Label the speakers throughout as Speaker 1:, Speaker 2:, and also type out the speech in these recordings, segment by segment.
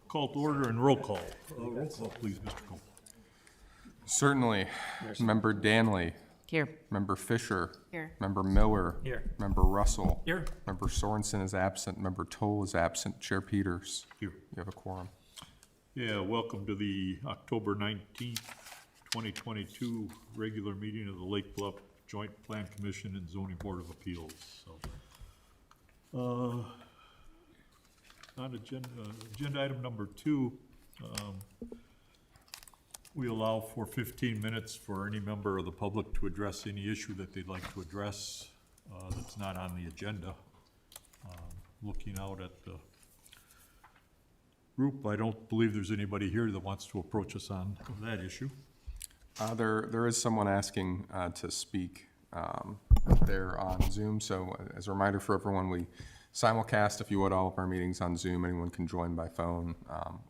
Speaker 1: Call to order and roll call. Roll call, please, Mr. Cole.
Speaker 2: Certainly. Member Danley.
Speaker 3: Here.
Speaker 2: Member Fisher.
Speaker 3: Here.
Speaker 2: Member Miller.
Speaker 1: Here.
Speaker 2: Member Russell.
Speaker 1: Here.
Speaker 2: Member Sorensen is absent. Member Toll is absent. Chair Peters.
Speaker 1: Here.
Speaker 2: You have a quorum.
Speaker 1: Yeah, welcome to the October 19th, 2022 regular meeting of the Lake Bluff Joint Plan Commission and Zoning Board of Appeals. So, on agenda item number 2, we allow for 15 minutes for any member of the public to address any issue that they'd like to address that's not on the agenda. Looking out at the group, I don't believe there's anybody here that wants to approach us on that issue.
Speaker 2: There is someone asking to speak there on Zoom. So as a reminder for everyone, we simulcast, if you would, all of our meetings on Zoom. Anyone can join by phone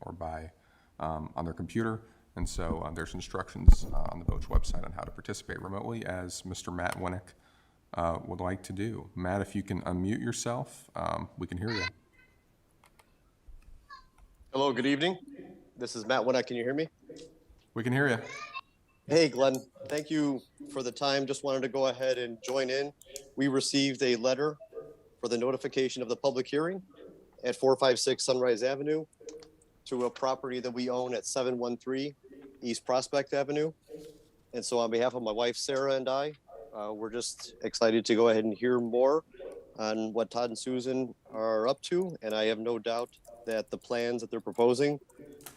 Speaker 2: or by on their computer. And so there's instructions on the Boach website on how to participate remotely, as Mr. Matt Winnick would like to do. Matt, if you can unmute yourself, we can hear you.
Speaker 4: Hello, good evening. This is Matt Winnick. Can you hear me?
Speaker 2: We can hear you.
Speaker 4: Hey, Glenn. Thank you for the time. Just wanted to go ahead and join in. We received a letter for the notification of the public hearing at 456 Sunrise Avenue to a property that we own at 713 East Prospect Avenue. And so on behalf of my wife, Sarah, and I, we're just excited to go ahead and hear more on what Todd and Susan are up to. And I have no doubt that the plans that they're proposing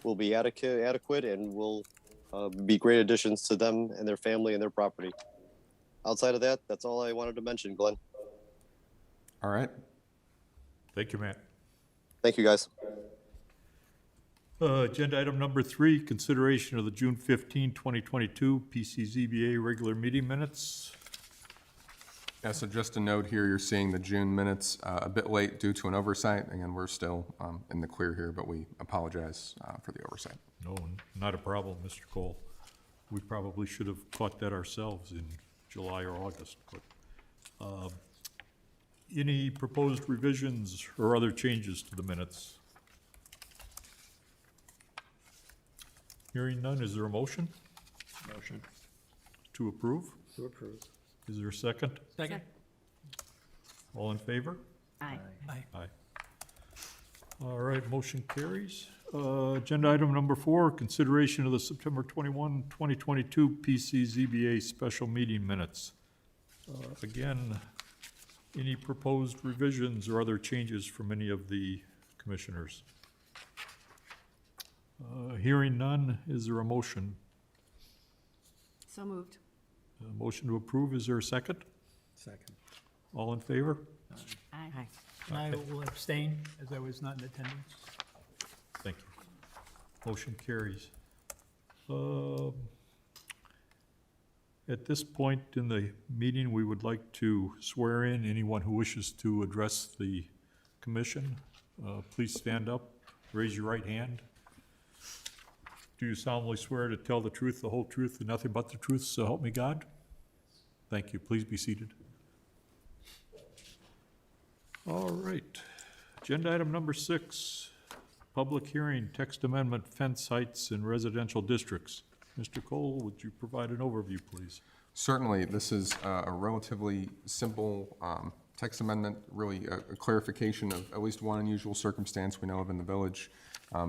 Speaker 4: will be adequate and will be great additions to them and their family and their property. Outside of that, that's all I wanted to mention, Glenn.
Speaker 2: All right.
Speaker 1: Thank you, Matt.
Speaker 4: Thank you, guys.
Speaker 1: Agenda item number 3, consideration of the June 15, 2022 PCZBA regular meeting minutes.
Speaker 2: Yeah, so just a note here, you're seeing the June minutes a bit late due to an oversight. Again, we're still in the clear here, but we apologize for the oversight.
Speaker 1: No, not a problem, Mr. Cole. We probably should have caught that ourselves in July or August. But any proposed revisions or other changes to the minutes? Hearing none, is there a motion?
Speaker 5: Motion
Speaker 1: To approve?
Speaker 5: to approve.
Speaker 1: Is there a second?
Speaker 5: Second.
Speaker 1: All in favor?
Speaker 3: Aye.
Speaker 1: Aye. All right, motion carries. Agenda item number 4, consideration of the September 21, 2022 PCZBA special meeting minutes. Again, any proposed revisions or other changes from any of the commissioners? Hearing none, is there a motion?
Speaker 3: So moved.
Speaker 1: A motion to approve, is there a second?
Speaker 5: Second.
Speaker 1: All in favor?
Speaker 3: Aye.
Speaker 5: And I will abstain as I was not in attendance.
Speaker 1: Thank you. Motion carries. At this point in the meeting, we would like to swear in anyone who wishes to address the commission. Please stand up, raise your right hand. Do you solemnly swear to tell the truth, the whole truth, and nothing but the truth, so help me God? Thank you. Please be seated. All right. Agenda item number 6, public hearing, text amendment, fence sites in residential districts. Mr. Cole, would you provide an overview, please?
Speaker 2: Certainly. This is a relatively simple text amendment, really a clarification of at least one unusual circumstance we know of in the village.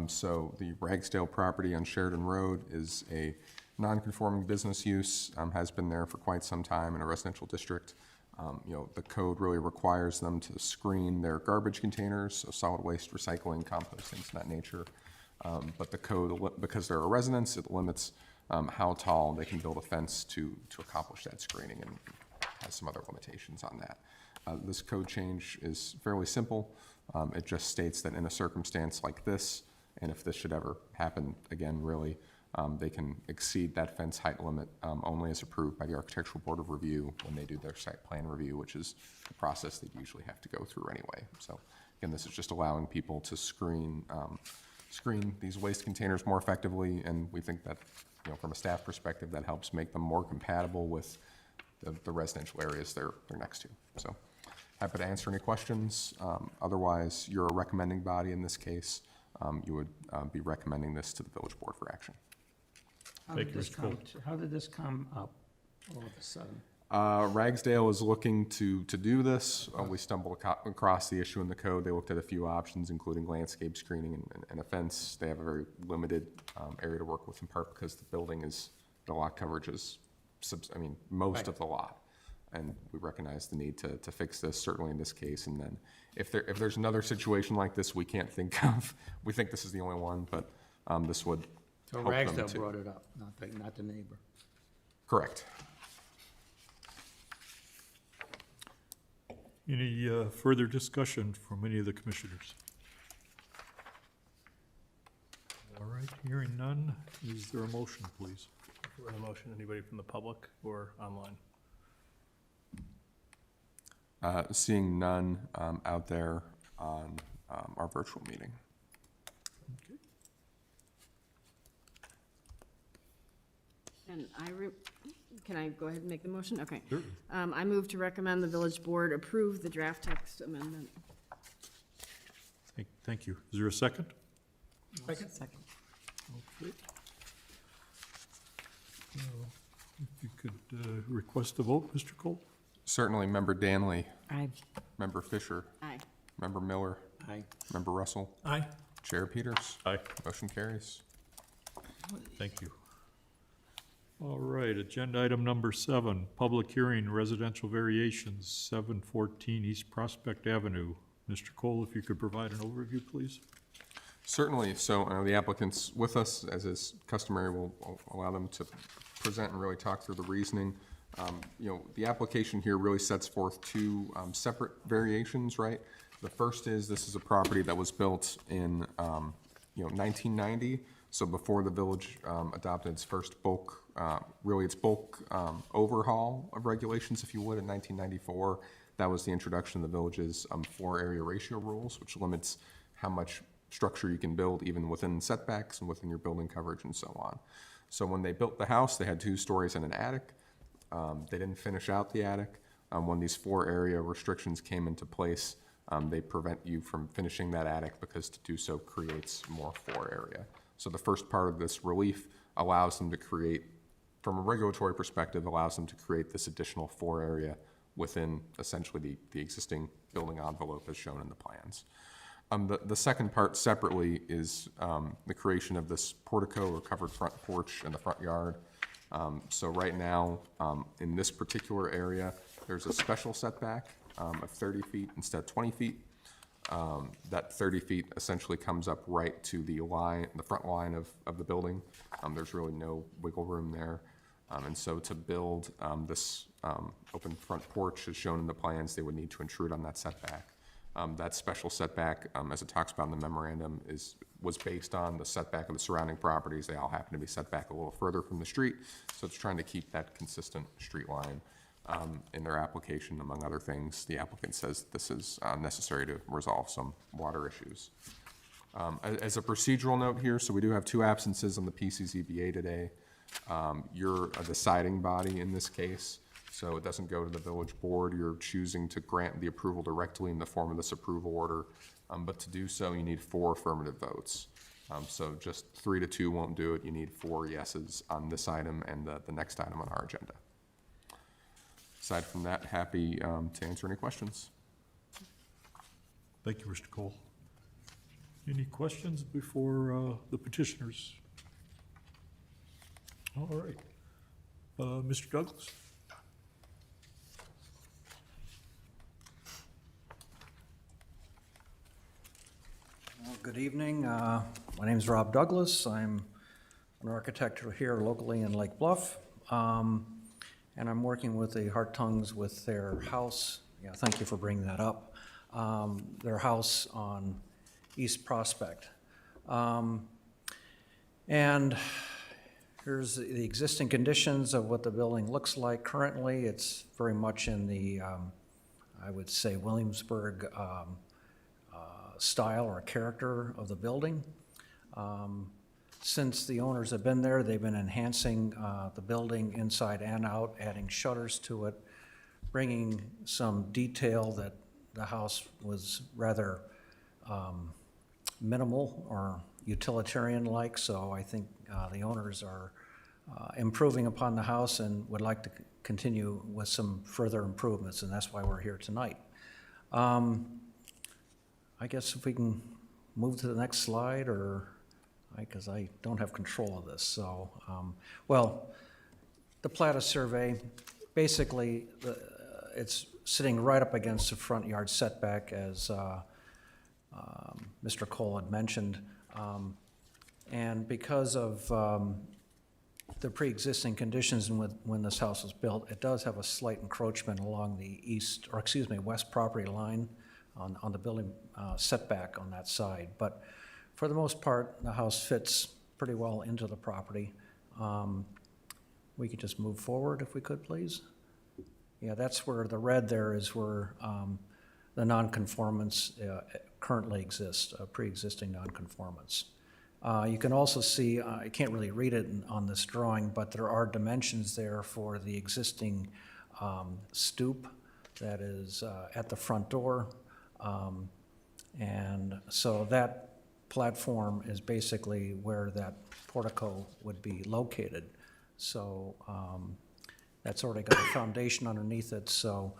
Speaker 2: So the Ragsdale property on Sheridan Road is a non-conforming business use, has been there for quite some time in a residential district. The code really requires them to screen their garbage containers, so solid waste, recycling, compost, things of that nature. But the code, because they're a residence, it limits how tall they can build a fence to accomplish that screening, and has some other limitations on that. This code change is fairly simple. It just states that in a circumstance like this, and if this should ever happen again, really, they can exceed that fence height limit only as approved by the Architectural Board of Review when they do their site plan review, which is the process they usually have to go through anyway. So again, this is just allowing people to screen these waste containers more effectively, and we think that, from a staff perspective, that helps make them more compatible with the residential areas they're next to. So happy to answer any questions. Otherwise, you're a recommending body in this case. you would be recommending this to the village board for action.
Speaker 1: Thank you, Mr. Cole.
Speaker 5: How did this come up all of a sudden?
Speaker 2: Ragsdale is looking to do this. We stumbled across the issue in the code. They looked at a few options, including landscape screening and a fence. They have a very limited area to work with, in part because the lot coverage is, most of the lot. And we recognize the need to fix this, certainly in this case. And then if there's another situation like this we can't think of, we think this is the only one, but this would
Speaker 5: So
Speaker 2: help them
Speaker 5: Ragsdale
Speaker 2: to.
Speaker 5: brought it up, not the neighbor.
Speaker 2: Correct.
Speaker 1: Any further discussion from any of the commissioners? All right, hearing none, is there a motion, please?
Speaker 6: For a motion, anybody from the public or online?
Speaker 2: Seeing none out there on our virtual meeting.
Speaker 1: Okay.
Speaker 3: And can I go ahead and make the motion? Okay.
Speaker 1: Sure.
Speaker 3: I move to recommend the village board approve the draft text amendment.
Speaker 1: Thank you. Is there a second?
Speaker 3: Second.
Speaker 1: Okay. If you could request a vote, Mr. Cole?
Speaker 2: Certainly, Member Danley,
Speaker 3: Aye.
Speaker 2: Member Fisher,
Speaker 3: Aye.
Speaker 2: Member Miller,
Speaker 5: Aye.
Speaker 2: Member Russell,
Speaker 5: Aye.
Speaker 2: Chair Peters.
Speaker 1: Aye.
Speaker 2: Motion carries.
Speaker 1: Thank you. All right, agenda item number 7, public hearing residential variations, 714 East Prospect Avenue. Mr. Cole, if you could provide an overview, please?
Speaker 2: Certainly. So the applicant's with us, as is customary. We'll allow them to present and really talk through the reasoning. The application here really sets forth two separate variations, right? The first is this is a property that was built in 1990, so before the village adopted its first bulk overhaul of regulations, if you would, in 1994. That was the introduction of the village's floor area ratio rules, which limits how much structure you can build even within setbacks and within your building coverage and so on. So when they built the house, they had 2 stories and an attic. They didn't finish out the attic. When these floor area restrictions came into place, they prevent you from finishing that attic because to do so creates more floor area. So the first part of this relief allows them to create, from a regulatory perspective, allows them to create this additional floor area within essentially the existing building envelope as shown in the plans. The second part separately is the creation of this portico or covered front porch in the front yard. So right now, in this particular area, there's a special setback of 30 feet instead of 20 feet. That 30 feet essentially comes up right to the front line of the building. There's really no wiggle room there. And so to build this open front porch as shown in the plans, they would need to intrude on that setback. That special setback, as it talks about in the memorandum, was based on the setback of the surrounding properties. They all happen to be set back a little further from the street, so it's trying to keep that consistent street line. In their application, among other things, the applicant says this is necessary to resolve some water issues. As a procedural note here, so we do have 2 absences on the PCZBA today. You're a deciding body in this case, so it doesn't go to the village board. You're choosing to grant the approval directly in the form of this approval order, but to do so, you need 4 affirmative votes. So just 3 to 2 won't do it. You need 4 yeses on this item and the next item on our agenda. Aside from that, happy to answer any questions.
Speaker 1: Thank you, Mr. Cole. Any questions before the petitioners? All right. Mr. Douglas?
Speaker 7: Well, good evening. My name is Rob Douglas. I'm an architect here locally in Lake Bluff. And I'm working with the Hartungs with their house. Yeah, thank you for bringing that up. Their house on East Prospect. And here's the existing conditions of what the building looks like currently. It's very much in the, I would say, Williamsburg style or character of the building. Since the owners have been there, they've been enhancing the building inside and out, adding shutters to it, bringing some detail that the house was rather minimal or utilitarian-like, so I think the owners are improving upon the house and would like to continue with some further improvements, and that's why we're here tonight. I guess if we can move to the next slide, or, because I don't have control of this, so, well, the Plata survey, basically, it's sitting right up against the front yard setback, as Mr. Cole had mentioned. And because of the pre-existing conditions when this house was built, it does have a slight encroachment along the west property line on the building setback on that side. But for the most part, the house fits pretty well into the property. We could just move forward if we could, please. Yeah, that's where the red there is where the nonconformance currently exists, pre-existing nonconformance. You can also see, I can't really read it on this drawing, but there are dimensions there for the existing stoop that is at the front door. And so that platform is basically where that portico would be located. So that's already got a foundation underneath it, so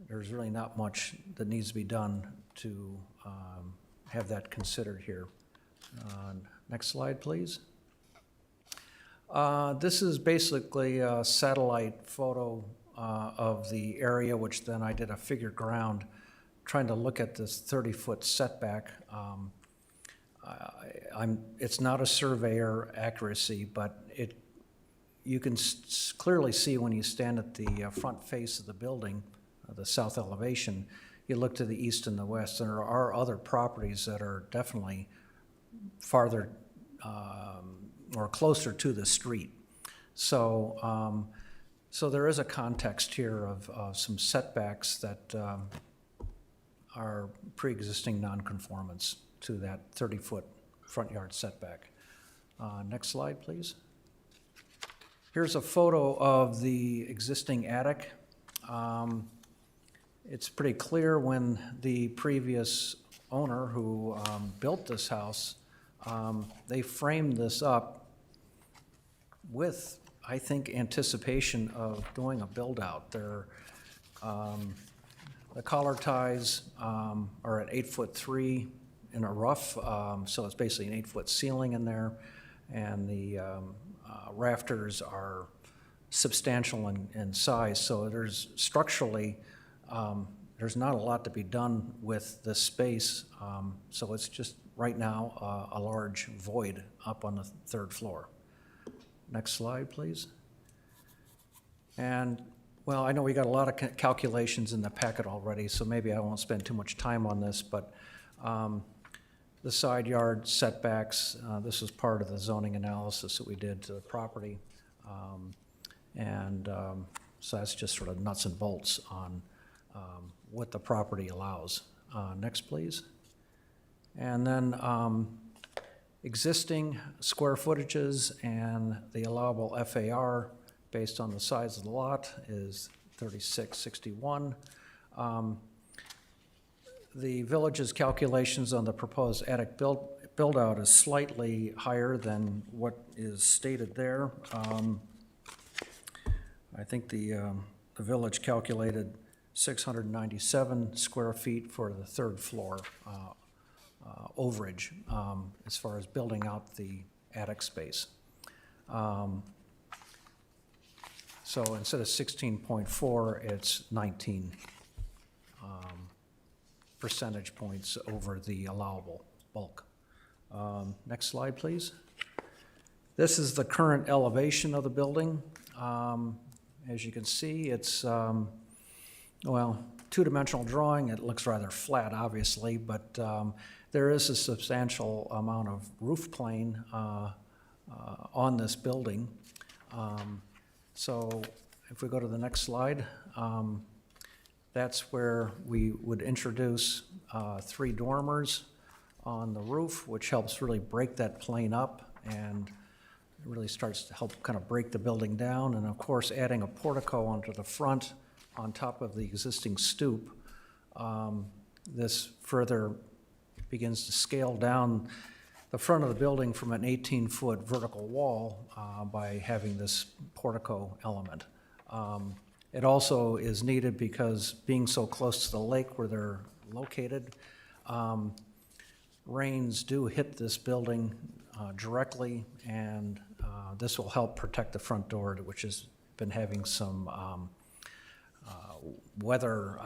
Speaker 7: there's really not much that needs to be done to have that considered here. Next slide, please. This is basically a satellite photo of the area, which then I did a figure ground trying to look at this 30-foot setback. It's not a surveyor accuracy, but you can clearly see when you stand at the front face of the building, the south elevation, you look to the east and the west, and there are other properties that are definitely farther or closer to the street. So, so there is a context here of some setbacks that are pre-existing nonconformance to that 30-foot front yard setback. Next slide, please. Here's a photo of the existing attic. It's pretty clear when the previous owner who built this house, they framed this up with, I think, anticipation of doing a build-out. The collar ties are at 8'3" in a rough, so it's basically an 8-foot ceiling in there, and the rafters are substantial in size, so there's structurally, there's not a lot to be done with this space, so it's just right now a large void up on the third floor. Next slide, please. And, well, I know we got a lot of calculations in the packet already, so maybe I won't spend too much time on this, but the side yard setbacks, this is part of the zoning analysis that we did to the property. So that's just sort of nuts and bolts on what the property allows. Next, please. And then existing square footages and the allowable FAR based on the size of the lot is 3661. The village's calculations on the proposed attic build-out is slightly higher than what is stated there. I think the village calculated 697 square feet for the third floor overage as far as building out the attic space. So instead of 16.4, it's 19 percentage points over the allowable bulk. Next slide, please. This is the current elevation of the building. As you can see, it's, well, two-dimensional drawing. It looks rather flat, obviously, but there is a substantial amount of roof plane on this building. So if we go to the next slide, that's where we would introduce 3 dormers on the roof, which helps really break that plane up and it really starts to help kind of break the building down. And of course, adding a portico onto the front on top of the existing stoop, this further begins to scale down the front of the building from an 18-foot vertical wall by having this portico element. It also is needed because being so close to the lake where they're located, rains do hit this building directly, and this will help protect the front door, which has been having some weather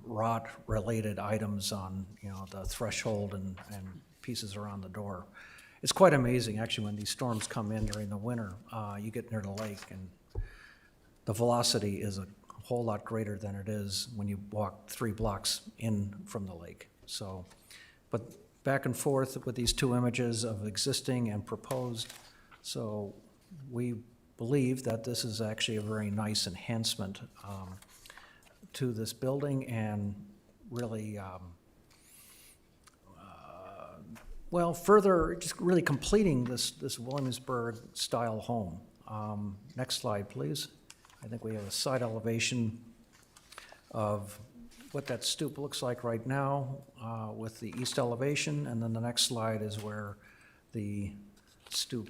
Speaker 7: rot-related items on, the threshold and pieces around the door. It's quite amazing, actually, when these storms come in during the winter. You get near the lake, and the velocity is a whole lot greater than it is when you walk 3 blocks in from the lake. So, but back and forth with these two images of existing and proposed. So we believe that this is actually a very nice enhancement to this building, and really, further just really completing this Williamsburg-style home. Next slide, please. I think we have a side elevation of what that stoop looks like right now with the east elevation, and then the next slide is where the stoop,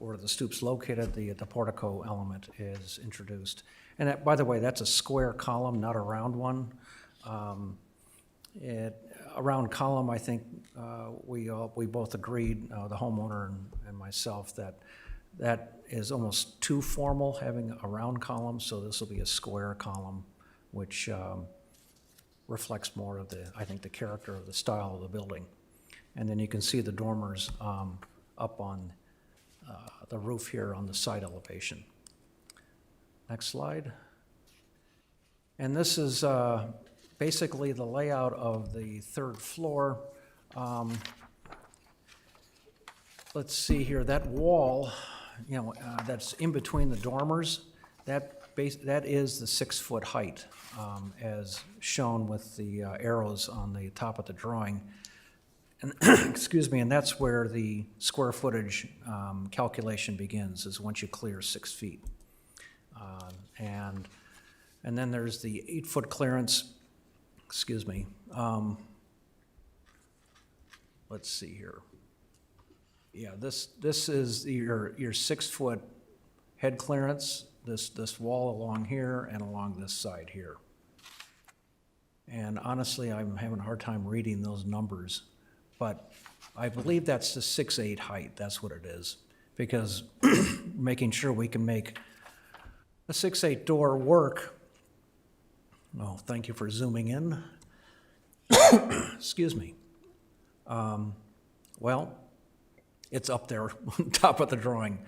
Speaker 7: or the stoop's located, the portico element is introduced. And that, by the way, that's a square column, not a round one. A round column, I think we both agreed, the homeowner and myself, that is almost too formal, having a round column, so this will be a square column, which reflects more of I think the character of the style of the building. And then you can see the dormers up on the roof here on the side elevation. Next slide. And this is basically the layout of the 3rd floor. Let's see here, that wall, that's in between the dormers, that is the 6-foot height, as shown with the arrows on the top of the drawing. And excuse me, and that's where the square footage calculation begins, is once you clear 6 feet. And then there's the 8-foot clearance, excuse me. Let's see here. Yeah, this is your 6-foot head clearance, this wall along here and along this side here. And honestly, I'm having a hard time reading those numbers, but I believe that's the 6'8" height, that's what it is. Because making sure we can make a 6'8" door work. Oh, thank you for zooming in. Excuse me. Well, it's up there on top of the drawing.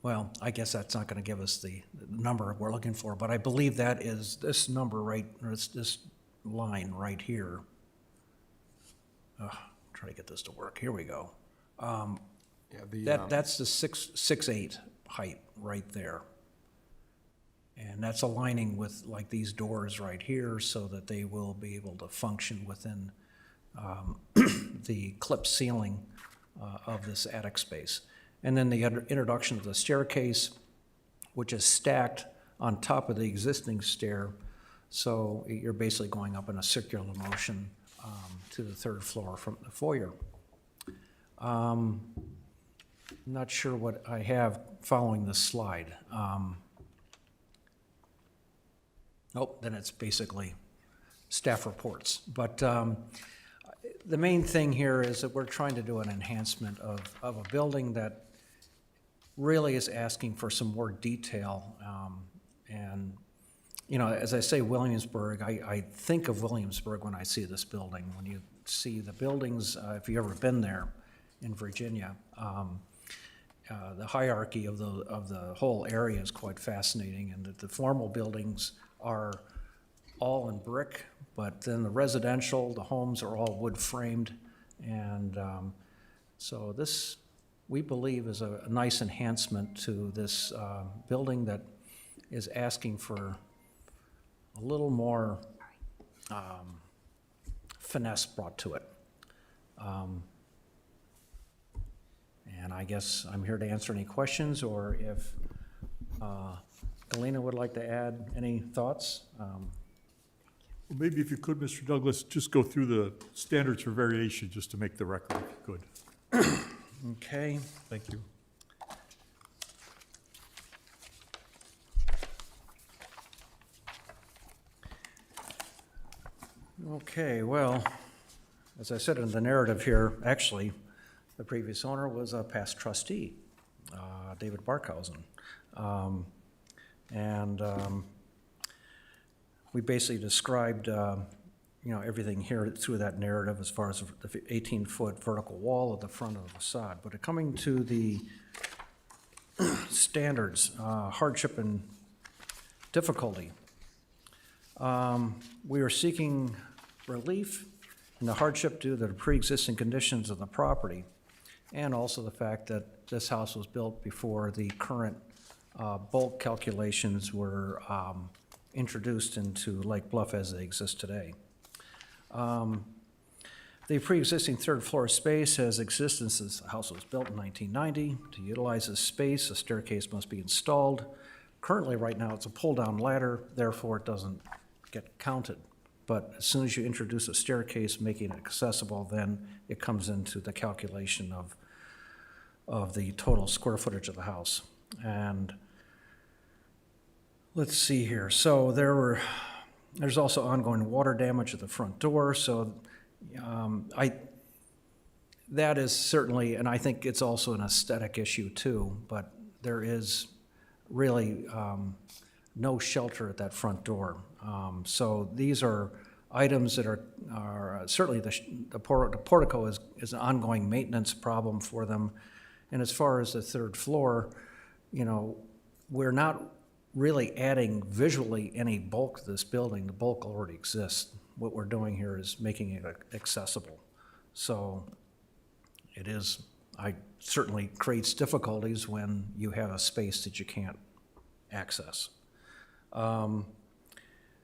Speaker 7: Well, I guess that's not going to give us the number we're looking for, but I believe that is this number right, or it's this line right here. Try to get this to work. Here we go. That's the 6'8" height right there. And that's aligning with like these doors right here so that they will be able to function within the clip ceiling of this attic space. And then the introduction of the staircase, which is stacked on top of the existing stair. So you're basically going up in a circular motion to the 3rd floor from the foyer. I'm not sure what I have following this slide. Then it's basically staff reports. But the main thing here is that we're trying to do an enhancement of a building that really is asking for some more detail. And, as I say Williamsburg, I think of Williamsburg when I see this building. When you see the buildings, if you've ever been there in Virginia, the hierarchy of the whole area is quite fascinating, and that the formal buildings are all in brick, but then the residential, the homes are all wood framed, and so this, we believe, is a nice enhancement to this building that is asking for a little more finesse brought to it. And I guess I'm here to answer any questions, or if Galena would like to add any thoughts.
Speaker 1: Well, maybe if you could, Mr. Douglas, just go through the standards for variation, just to make the record, if you could.
Speaker 7: Okay.
Speaker 1: Thank you.
Speaker 7: Okay, well, as I said in the narrative here, actually, the previous owner was a past trustee, David Barkhausen. We basically described, everything here through that narrative as far as the 18-foot vertical wall at the front of the facade. But coming to the standards, hardship and difficulty, we are seeking relief in the hardship due to the pre-existing conditions of the property, and also the fact that this house was built before the current bulk calculations were introduced into Lake Bluff as they exist today. The pre-existing third floor space has existed since the house was built in 1990. To utilize this space, a staircase must be installed. Currently, right now, it's a pull-down ladder, therefore it doesn't get counted. But as soon as you introduce a staircase, making it accessible, then it comes into the calculation of the total square footage of the house. And let's see here. So there's also ongoing water damage at the front door. So that is certainly, and I think it's also an aesthetic issue too, but there is really no shelter at that front door. So these are items that are certainly the portico is an ongoing maintenance problem for them. And as far as the third floor, we're not really adding visually any bulk to this building. The bulk already exists. What we're doing here is making it accessible. So I certainly creates difficulties when you have a space that you can't access.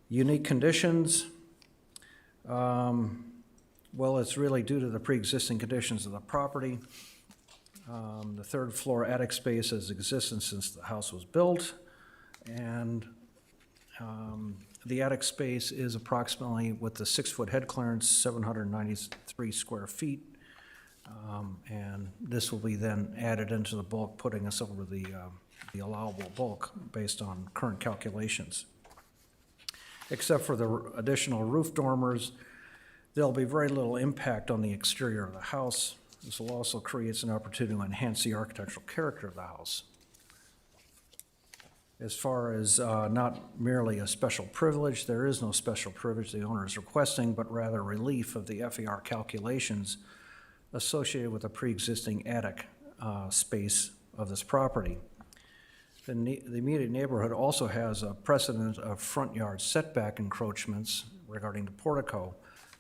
Speaker 7: Unique conditions, well, it's really due to the pre-existing conditions of the property. The third floor attic space has existed since the house was built, and the attic space is approximately, with the 6-foot head clearance, 793 square feet. And this will be then added into the bulk, putting us over the allowable bulk based on current calculations. Except for the additional roof dormers, there'll be very little impact on the exterior of the house. This will also create an opportunity to enhance the architectural character of the house. As far as not merely a special privilege, there is no special privilege the owner is requesting, but rather relief of the FAR calculations associated with the pre-existing attic space of this property. The immediate neighborhood also has a precedent of front yard setback encroachments regarding the portico.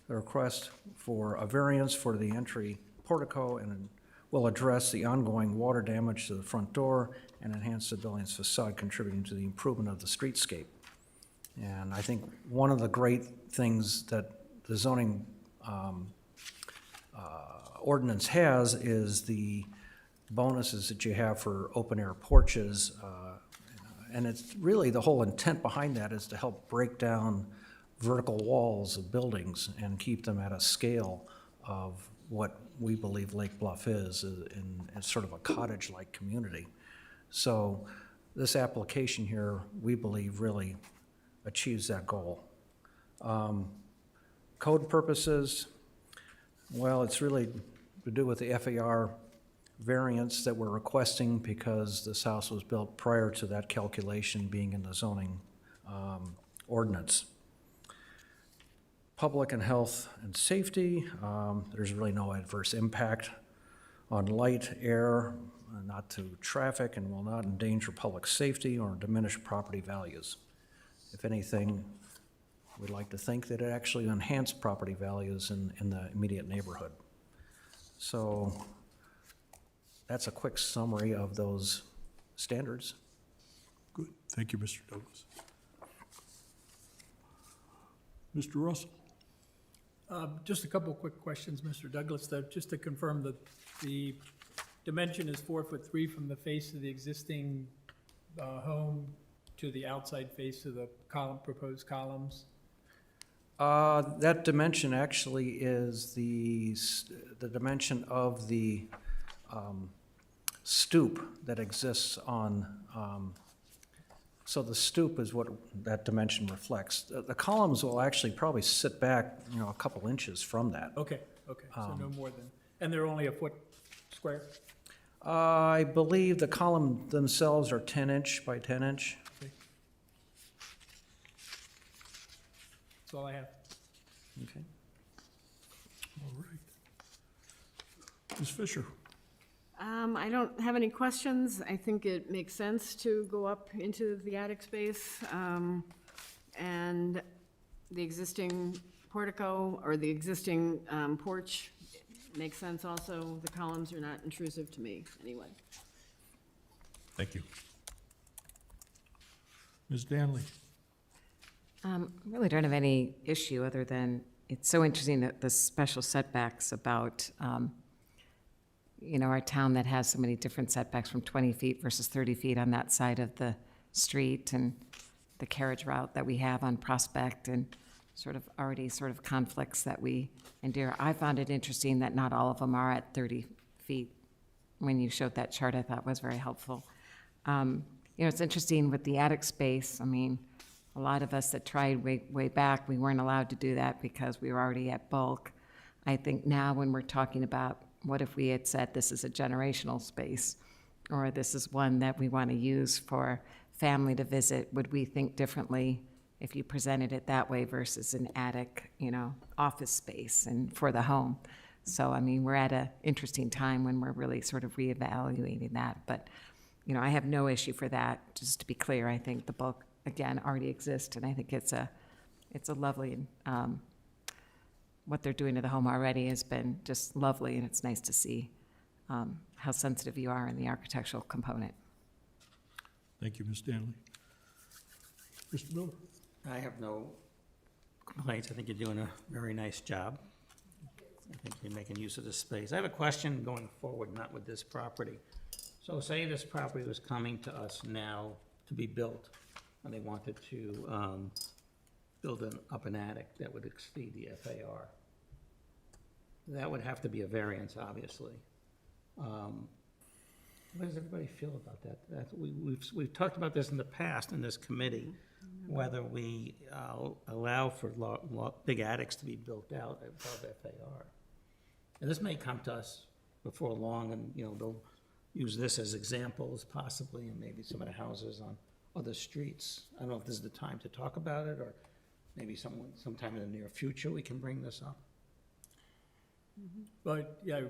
Speaker 7: The request for a variance for the entry portico and will address the ongoing water damage to the front door and enhance the building's facade, contributing to the improvement of the streetscape. And I think one of the great things that the zoning ordinance has is the bonuses that you have for open-air porches. And it's really, the whole intent behind that is to help break down vertical walls of buildings and keep them at a scale of what we believe Lake Bluff is in sort of a cottage-like community. So this application here, we believe, really achieves that goal. Code purposes, well, it's really to do with the FAR variance that we're requesting because this house was built prior to that calculation being in the zoning ordinance. Public and health and safety, there's really no adverse impact on light, air, not to traffic, and will not endanger public safety or diminish property values. If anything, we'd like to think that it actually enhanced property values in the immediate neighborhood. So that's a quick summary of those standards.
Speaker 1: Good. Thank you, Mr. Douglas. Mr. Russell?
Speaker 8: Just a couple of quick questions, Mr. Douglas, though, just to confirm that the dimension is 4'3" from the face of the existing home to the outside face of the proposed columns?
Speaker 7: That dimension actually is the dimension of the stoop that exists on, so the stoop is what that dimension reflects. The columns will actually probably sit back, a couple inches from that.
Speaker 8: Okay, so no more than, and they're only a foot square?
Speaker 7: I believe the column themselves are 10-inch by 10-inch.
Speaker 8: Okay. That's all I have.
Speaker 7: Okay.
Speaker 1: All right. Ms. Fisher?
Speaker 3: I don't have any questions. I think it makes sense to go up into the attic space. And the existing portico or the existing porch makes sense also. The columns are not intrusive to me anyway.
Speaker 1: Thank you. Ms. Danley?
Speaker 9: Really don't have any issue other than it's so interesting that the special setbacks about, our town that has so many different setbacks from 20 feet versus 30 feet on that side of the street and the carriage route that we have on Prospect and sort of conflicts that we endure. I found it interesting that not all of them are at 30 feet. When you showed that chart, I thought was very helpful. It's interesting with the attic space. I mean, a lot of us that tried way back, we weren't allowed to do that because we were already at bulk. I think now when we're talking about what if we had said this is a generational space or this is one that we want to use for family to visit, would we think differently if you presented it that way versus an attic, office space and for the home? So, I mean, we're at an interesting time when we're really sort of reevaluating that. But, I have no issue for that. Just to be clear, I think the bulk, again, already exists, and I think it's a lovely, what they're doing to the home already has been just lovely, and it's nice to see how sensitive you are in the architectural component.
Speaker 1: Thank you, Ms. Danley. Mr. Miller?
Speaker 5: I have no complaints. I think you're doing a very nice job. I think you're making use of this space. I have a question going forward, not with this property. So say this property was coming to us now to be built, and they wanted to build up an attic that would exceed the FAR. That would have to be a variance, obviously. What does everybody feel about that? We've talked about this in the past in this committee, whether we allow for big attics to be built out above FAR. And this may come to us before long, and they'll use this as examples possibly, and maybe some of the houses on other streets. I don't know if this is the time to talk about it, or maybe sometime in the near future we can bring this up.
Speaker 8: But, yeah, I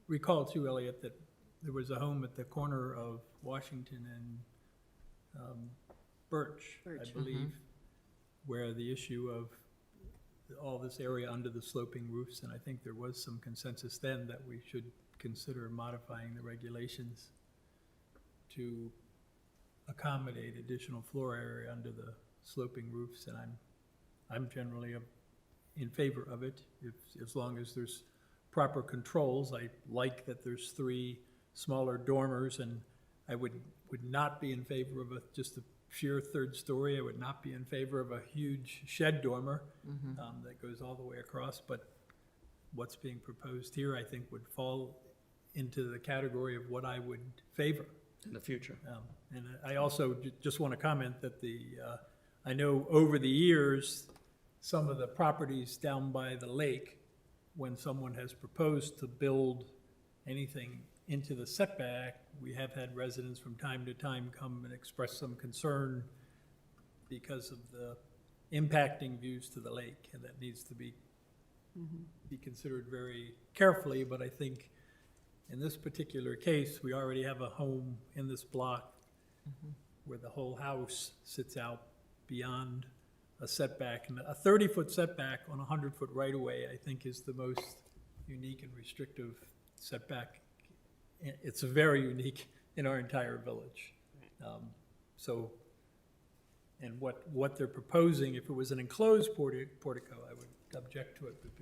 Speaker 8: recall too, Elliot, that there was a home at the corner of Washington and Birch, I believe, where the issue of all this area under the sloping roofs, and I think there was some consensus then that we should consider modifying the regulations to accommodate additional floor area under the sloping roofs, and I'm generally in favor of it, as long as there's proper controls. I like that there's 3 smaller dormers, and I would not be in favor of just a sheer 3rd story. I would not be in favor of a huge shed dormer that goes all the way across, but what's being proposed here, I think, would fall into the category of what I would favor.
Speaker 5: In the future.
Speaker 8: And I also just want to comment that I know over the years, some of the properties down by the lake, when someone has proposed to build anything into the setback, we have had residents from time to time come and express some concern because of the impacting views to the lake, and that needs to be considered very carefully. But I think in this particular case, we already have a home in this block where the whole house sits out beyond a setback. And a 30-foot setback on a 100-foot right-of-way, I think, is the most unique and restrictive setback. It's very unique in our entire village. And what they're proposing, if it was an enclosed portico, I would object to it, but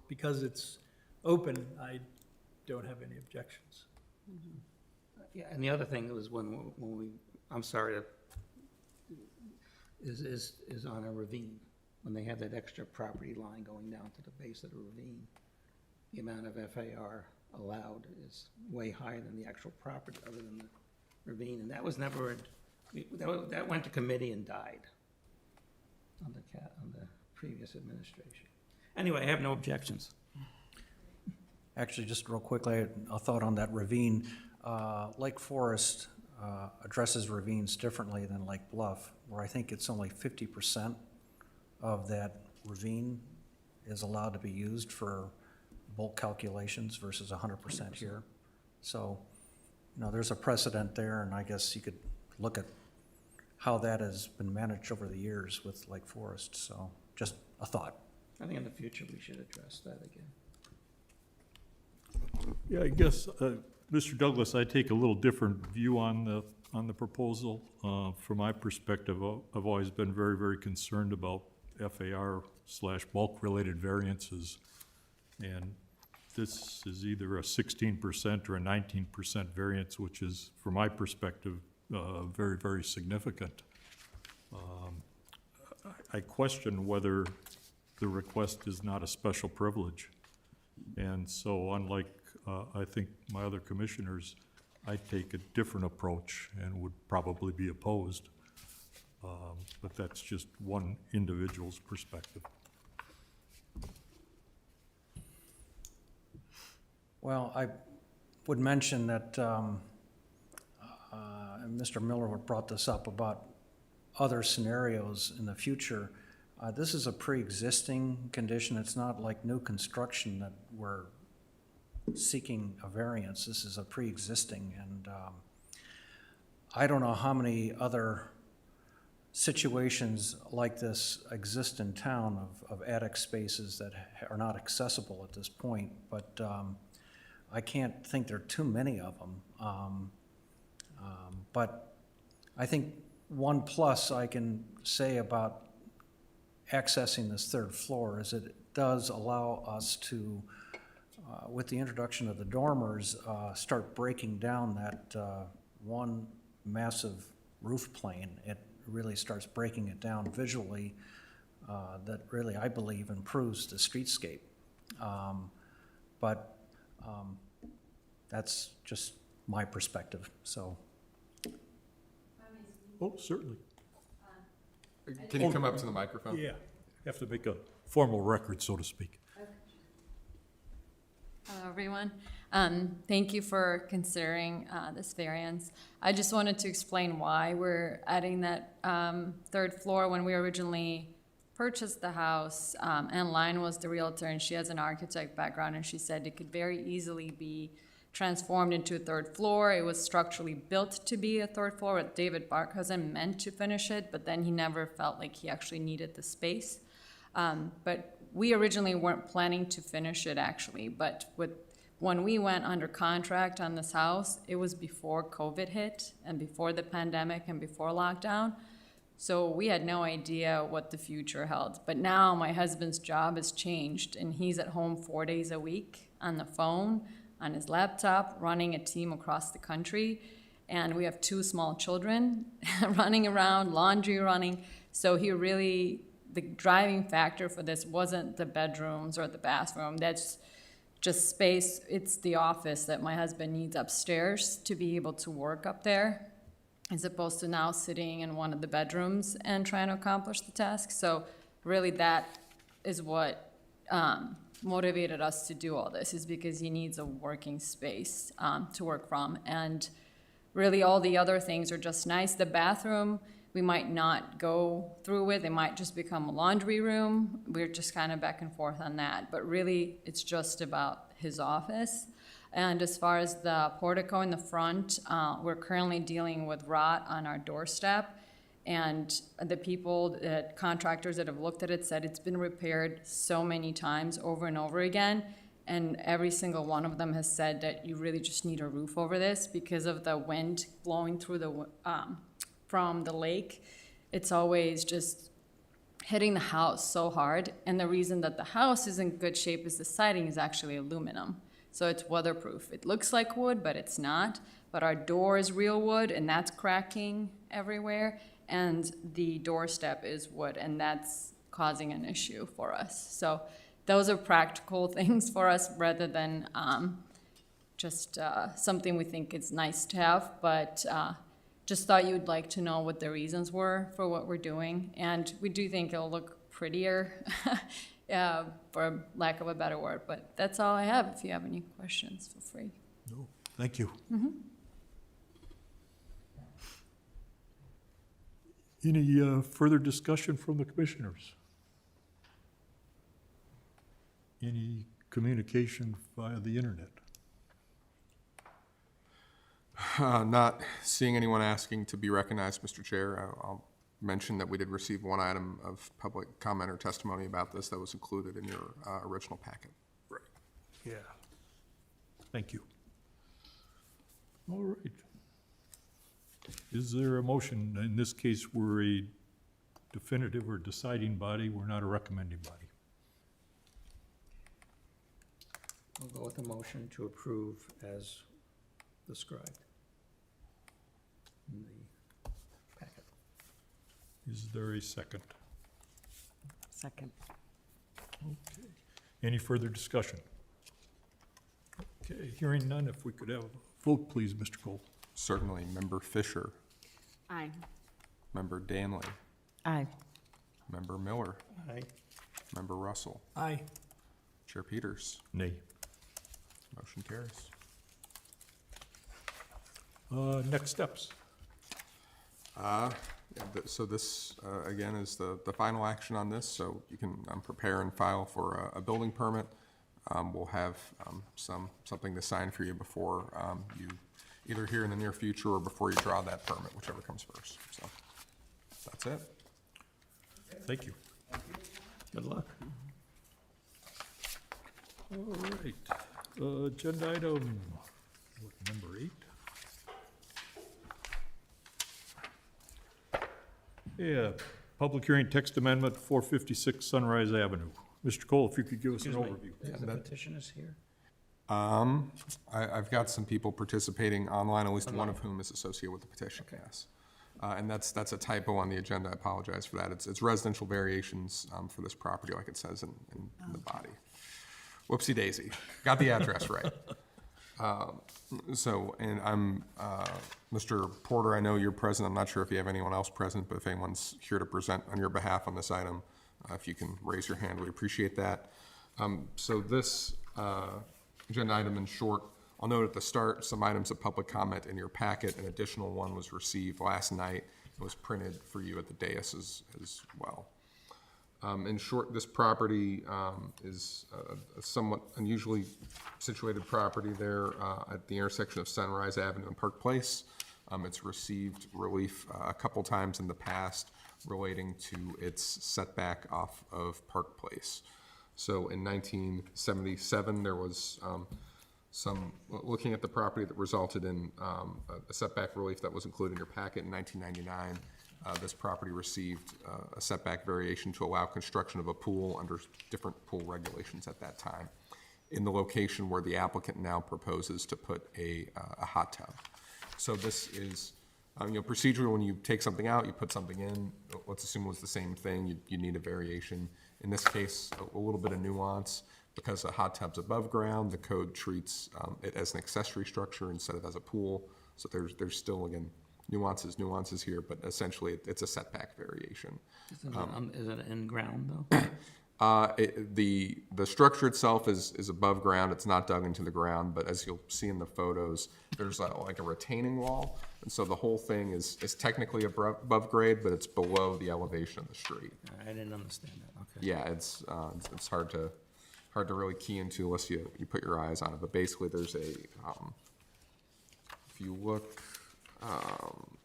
Speaker 8: because it's open, I don't have any objections.
Speaker 5: Yeah, and the other thing was when we, I'm sorry, is on a ravine. when they have that extra property line going down to the base of the ravine, the amount of FAR allowed is way higher than the actual property, other than the ravine, and that was never, that went to committee and died on the previous administration. Anyway, I have no objections.
Speaker 7: Actually, just real quickly, a thought on that ravine. Lake Forest addresses ravines differently than Lake Bluff, where I think it's only 50% of that ravine is allowed to be used for bulk calculations versus 100% here. So, there's a precedent there, and I guess you could look at how that has been managed over the years with Lake Forest. So, just a thought.
Speaker 5: I think in the future, we should address that again.
Speaker 1: Yeah, I guess, Mr. Douglas, I take a little different view on the proposal. From my perspective, I've always been very, very concerned about FAR/bulk-related variances. And this is either a 16% or a 19% variance, which is, from my perspective, very, very significant. I question whether the request is not a special privilege. And so unlike, I think, my other commissioners, I take a different approach and would probably be opposed. But that's just one individual's perspective.
Speaker 7: Well, I would mention that, and Mr. Miller brought this up about other scenarios in the future. This is a pre-existing condition. It's not like new construction that we're seeking a variance. This is a pre-existing, and I don't know how many other situations like this exist in town of attic spaces that are not accessible at this point, but I can't think there are too many of them. But I think one plus I can say about accessing this third floor is that it does allow us to, with the introduction of the dormers, start breaking down that one massive roof plane. It really starts breaking it down visually. That really, I believe, improves the streetscape. But that's just my perspective, so.
Speaker 1: Oh, certainly.
Speaker 2: Can you come up to the microphone?
Speaker 1: Yeah, have to make a formal record, so to speak.
Speaker 10: Hello, everyone. Thank you for considering this variance. I just wanted to explain why we're adding that third floor. When we originally purchased the house, Ann Line was the realtor, and she has an architect background, and she said it could very easily be transformed into a third floor. It was structurally built to be a third floor. David Barkhausen meant to finish it, but then he never felt like he actually needed the space. But we originally weren't planning to finish it, actually, but when we went under contract on this house, it was before COVID hit and before the pandemic and before lockdown. So we had no idea what the future held. But now my husband's job has changed, and he's at home 4 days a week on the phone, on his laptop, running a team across the country. And we have 2 small children running around, laundry running. So the driving factor for this wasn't the bedrooms or the bathroom. That's just space. It's the office that my husband needs upstairs to be able to work up there, as opposed to now sitting in one of the bedrooms and trying to accomplish the task. So really that is what motivated us to do all this, is because he needs a working space to work from. And really all the other things are just nice. The bathroom, we might not go through with. It might just become a laundry room. We're just kind of back and forth on that. But really, it's just about his office. And as far as the portico in the front, we're currently dealing with rot on our doorstep. And the contractors that have looked at it said it's been repaired so many times over and over again. And every single one of them has said that you really just need a roof over this because of the wind blowing through from the lake. It's always just hitting the house so hard. And the reason that the house is in good shape is the siding is actually aluminum. So it's weatherproof. It looks like wood, but it's not. But our door is real wood, and that's cracking everywhere. And the doorstep is wood, and that's causing an issue for us. So those are practical things for us rather than just something we think is nice to have, but just thought you'd like to know what the reasons were for what we're doing. And we do think it'll look prettier, for lack of a better word, but that's all I have. If you have any questions, feel free.
Speaker 1: No, thank you. Any further discussion from the commissioners? Any communication via the internet?
Speaker 2: Not seeing anyone asking to be recognized, Mr. Chair. I'll mention that we did receive one item of public comment or testimony about this that was included in your original packet.
Speaker 1: Right. Yeah. Thank you. All right. Is there a motion? In this case, we're a definitive or deciding body. We're not a recommending body.
Speaker 5: I'll go with a motion to approve as described in the packet.
Speaker 1: Is there a second?
Speaker 9: Second.
Speaker 1: Okay. Any further discussion? Okay, hearing none, if we could have a vote, please, Mr. Cole.
Speaker 2: Certainly. Member Fisher,
Speaker 3: Aye.
Speaker 2: Member Danley,
Speaker 9: Aye.
Speaker 2: Member Miller,
Speaker 5: Aye.
Speaker 2: Member Russell,
Speaker 8: Aye.
Speaker 2: Chair Peters.
Speaker 1: Nay.
Speaker 2: Motion carries.
Speaker 1: Next steps.
Speaker 2: So this, again, is the final action on this, so you can prepare and file for a building permit. We'll have something to sign for you before you, either here in the near future or before you draw that permit, whichever comes first. So that's it.
Speaker 1: Thank you.
Speaker 5: Good luck.
Speaker 1: All right. Agenda item, number 8. Yeah, public hearing text amendment 456 Sunrise Avenue. Mr. Cole, if you could give us an
Speaker 5: Excuse me,
Speaker 1: overview.
Speaker 5: the petitioners here?
Speaker 2: I've got some people participating online, at least one of whom is associated with the petition, yes. And that's a typo on the agenda, I apologize for that. It's residential variations for this property, like it says in the body. Whoopsie daisy, got the address right. And I'm, Mr. Porter, I know you're present, I'm not sure if you have anyone else present, but if anyone's here to present on your behalf on this item, if you can raise your hand, we appreciate that. So this agenda item in short, I'll note at the start, some items of public comment in your packet. An additional one was received last night. It was printed for you at the dais as well. In short, this property is a somewhat unusually situated property there at the intersection of Sunrise Avenue and Park Place. It's received relief a couple times in the past relating to its setback off of Park Place. So in 1977, there was some looking at the property that resulted in a setback relief that was included in your packet in 1999. This property received a setback variation to allow construction of a pool under different pool regulations at that time in the location where the applicant now proposes to put a hot tub. So this is, procedurally, when you take something out, you put something in, let's assume it was the same thing, you need a variation. In this case, a little bit of nuance. Because a hot tub's above ground, the code treats it as an accessory structure instead of as a pool. So there's still, again, nuances here, but essentially it's a setback variation.
Speaker 5: Is it in ground, though?
Speaker 2: The structure itself is above ground. It's not dug into the ground, but as you'll see in the photos, there's like a retaining wall. And so the whole thing is technically above grade, but it's below the elevation of the street.
Speaker 5: I didn't understand that, okay.
Speaker 2: Yeah, it's hard to really key into unless you put your eyes on it. But basically there's if you look on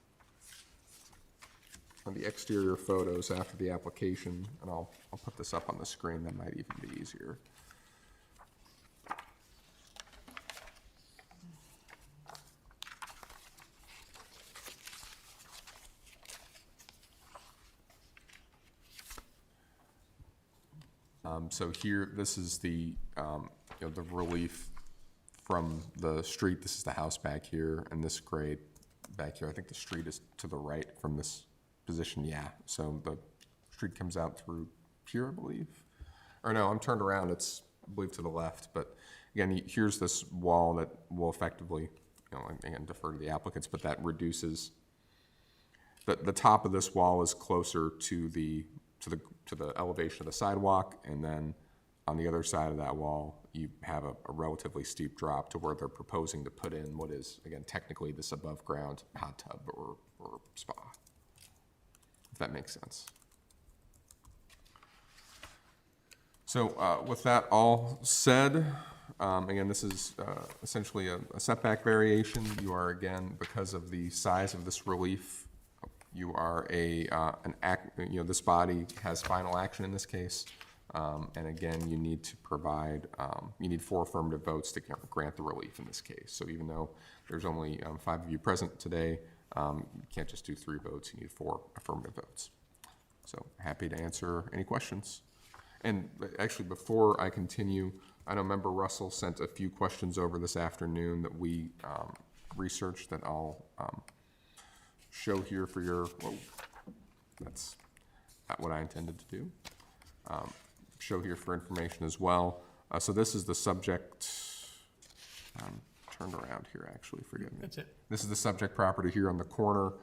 Speaker 2: the exterior photos after the application, and I'll put this up on the screen, that might even be easier. So here, this is the the relief from the street. This is the house back here, and this grade back here. I think the street is to the right from this position. Yeah. So the street comes out through here, I believe. Or no, I'm turned around, it's, I believe, to the left. But again, here's this wall that will effectively, again, defer to the applicants, but that reduces, the top of this wall is closer to the elevation of the sidewalk, and then on the other side of that wall, you have a relatively steep drop to where they're proposing to put in what is, again, technically this above-ground hot tub or spa, if that makes sense. So with that all said, again, this is essentially a setback variation. You are, again, because of the size of this relief, you are this body has final action in this case. And again, you need to provide, you need 4 affirmative votes to grant the relief in this case. So even though there's only 5 of you present today, you can't just do 3 votes, you need 4 affirmative votes. So happy to answer any questions. And actually, before I continue, I know Member Russell sent a few questions over this afternoon that we researched that I'll show here for your, whoa, that's not what I intended to do. Show here for information as well. So this is the subject, turned around here actually, forgive me.
Speaker 8: That's it.
Speaker 2: This is the subject property here on the corner.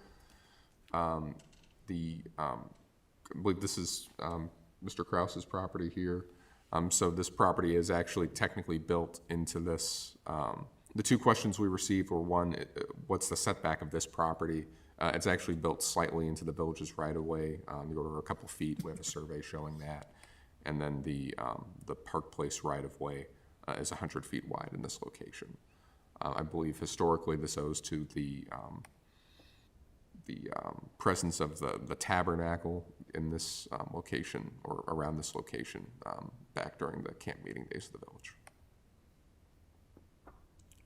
Speaker 2: I believe this is Mr. Krause's property here. So this property is actually technically built into this. The 2 questions we received were, one, what's the setback of this property? It's actually built slightly into the village's right-of-way, the order of a couple feet. We have a survey showing that. And then the Park Place right-of-way is 100 feet wide in this location. I believe historically this owes to the presence of the tabernacle in this location, or around this location, back during the camp meeting days of the village.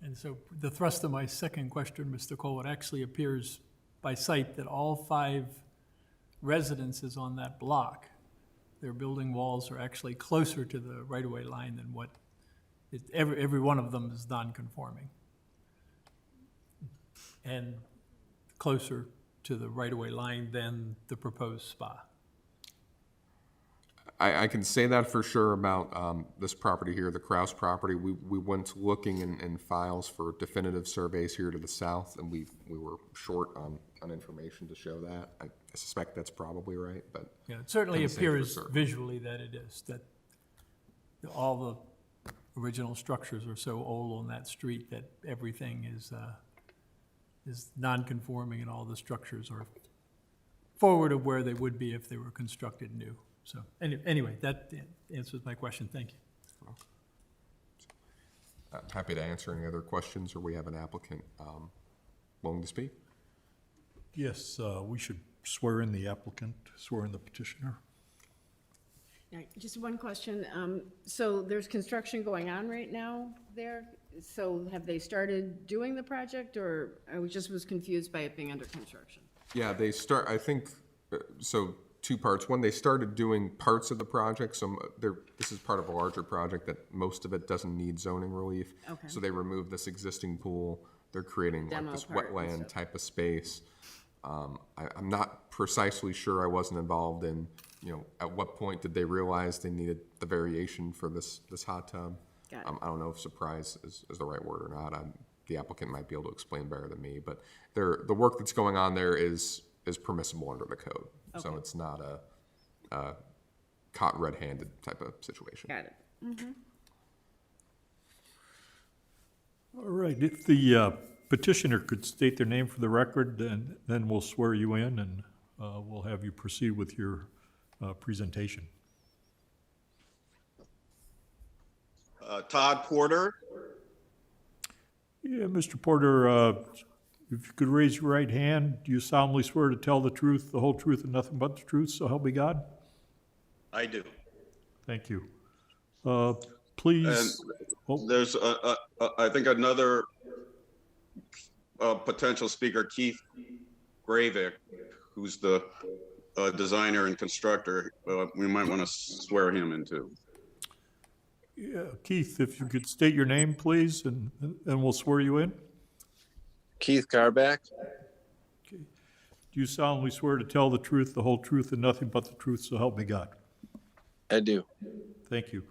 Speaker 8: And so the thrust of my second question, Mr. Cole, it actually appears by sight that all 5 residences on that block, their building walls are actually closer to the right-of-way line than what, every one of them is non-conforming. And closer to the right-of-way line than the proposed spa.
Speaker 2: I can say that for sure about this property here, the Krause property. We went looking in files for definitive surveys here to the south, and we were short on information to show that. I suspect that's probably right, but
Speaker 8: Yeah, it certainly
Speaker 2: can't say for
Speaker 8: appears
Speaker 2: certain.
Speaker 8: visually that it is, that all the original structures are so old on that street that everything is non-conforming, and all the structures are forward of where they would be if they were constructed new. So anyway, that answers my question. Thank you.
Speaker 2: I'm happy to answer any other questions, or we have an applicant willing to speak.
Speaker 1: Yes, we should swear in the applicant, swear in the petitioner.
Speaker 3: Yeah, just one question. So there's construction going on right now there? So have they started doing the project, or I was confused by it being under construction?
Speaker 2: Yeah, they start, I think, so 2 parts. One, they started doing parts of the project, so this is part of a larger project that most of it doesn't need zoning relief.
Speaker 3: Okay.
Speaker 2: So they removed this existing pool. They're creating like
Speaker 3: Demo
Speaker 2: this
Speaker 3: part and
Speaker 2: wetland
Speaker 3: stuff.
Speaker 2: type of space. I'm not precisely sure, I wasn't involved in, at what point did they realize they needed the variation for this hot tub?
Speaker 3: Got it.
Speaker 2: I don't know if surprise is the right word or not. The applicant might be able to explain better than me, but the work that's going on there is permissible under the code. So
Speaker 3: Okay.
Speaker 2: it's not a caught red-handed type of situation.
Speaker 3: Got it.
Speaker 1: All right, if the petitioner could state their name for the record, then we'll swear you in, and we'll have you proceed with your presentation.
Speaker 11: Todd Porter.
Speaker 1: Yeah, Mr. Porter, if you could raise your right hand, do you solemnly swear to tell the truth, the whole truth, and nothing but the truth, so help me God?
Speaker 11: I do.
Speaker 1: Thank you. Please, oh,
Speaker 11: There's, I think, another potential speaker, Keith Gravick, who's the designer and constructor. We might want to swear him in too.
Speaker 1: yeah, Keith, if you could state your name, please, and we'll swear you in.
Speaker 12: Keith Garback.
Speaker 1: Okay. Do you solemnly swear to tell the truth, the whole truth, and nothing but the truth, so help me God?
Speaker 12: I do.
Speaker 1: Thank you.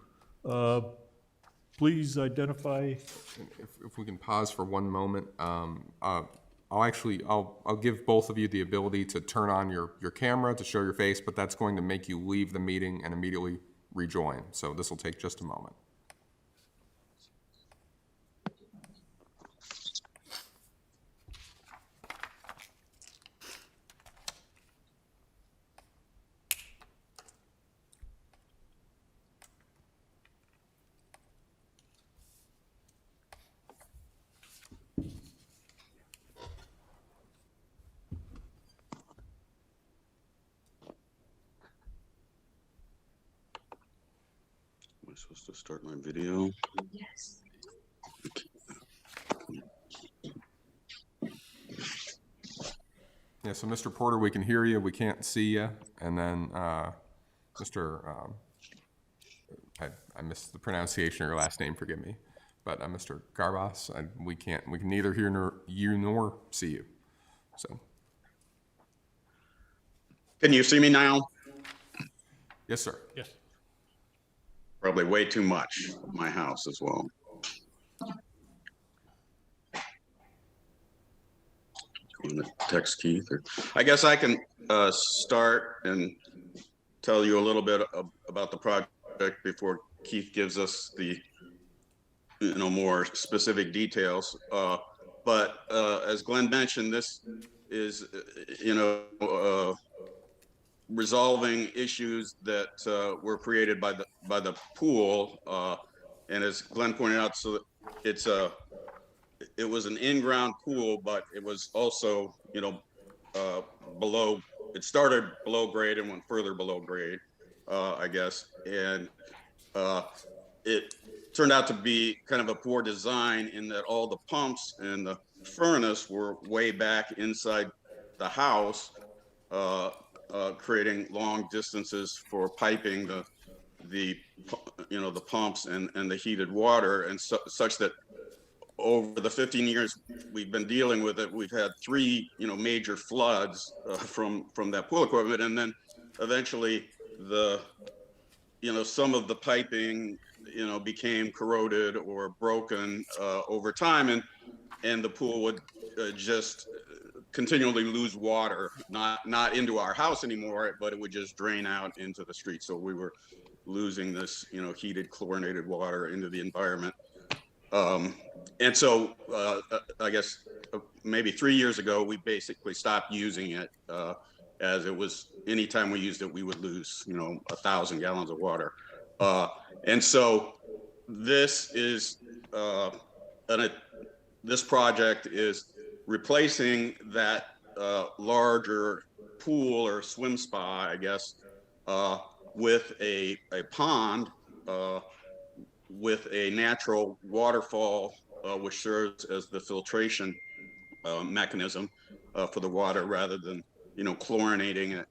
Speaker 1: Please identify,
Speaker 2: If we can pause for one moment, I'll give both of you the ability to turn on your camera to show your face, but that's going to make you leave the meeting and immediately rejoin. So this will take just a moment.
Speaker 11: Am I supposed to start my video?
Speaker 10: Yes.
Speaker 2: Yeah, so Mr. Porter, we can hear you, we can't see you. And then Mr. I missed the pronunciation of your last name, forgive me. But Mr. Garbas, we can neither hear you nor see you. So.
Speaker 11: Can you see me now?
Speaker 2: Yes, sir.
Speaker 1: yes,
Speaker 11: Probably way too much of my house as well. I'm gonna text Keith, or I guess I can start and tell you a little bit about the project before Keith gives us the more specific details. But as Glenn mentioned, this is resolving issues that were created by the pool, and as Glenn pointed out, so it was an in-ground pool, but it was also below. It started below grade and went further below grade, I guess, and it turned out to be kind of a poor design in that all the pumps and the furnace were way back inside the house, creating long distances for piping the pumps and the heated water, and such that over the 15 years we've been dealing with it, we've had 3 major floods from that pool equipment, and then eventually some of the piping became corroded or broken over time, and the pool would just continually lose water, not into our house anymore, but it would just drain out into the street. So we were losing this heated chlorinated water into the environment. And so I guess maybe 3 years ago, we basically stopped using it, as it was, anytime we used it, we would lose 1,000 gallons of water. And so this is this project is replacing that larger pool or swim spa, I guess, with a pond with a natural waterfall, which serves as the filtration mechanism for the water, rather than chlorinating it.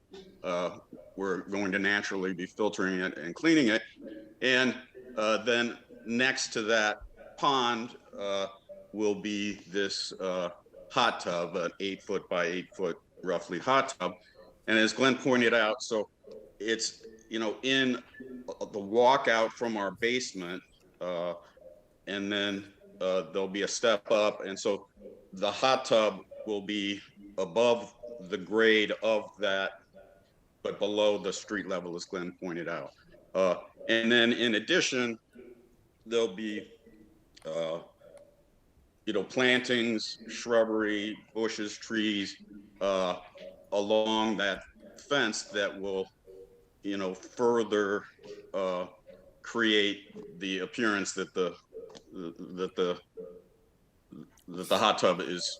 Speaker 11: We're going to naturally be filtering it and cleaning it. And then next to that pond will be this hot tub, an 8-foot by 8-foot roughly hot tub. And as Glenn pointed out, so it's in the walkout from our basement, and then there'll be a step up, and so the hot tub will be above the grade of that, but below the street level, as Glenn pointed out. And then in addition, there'll be plantings, shrubbery, bushes, trees along that fence that will further create the appearance that the hot tub is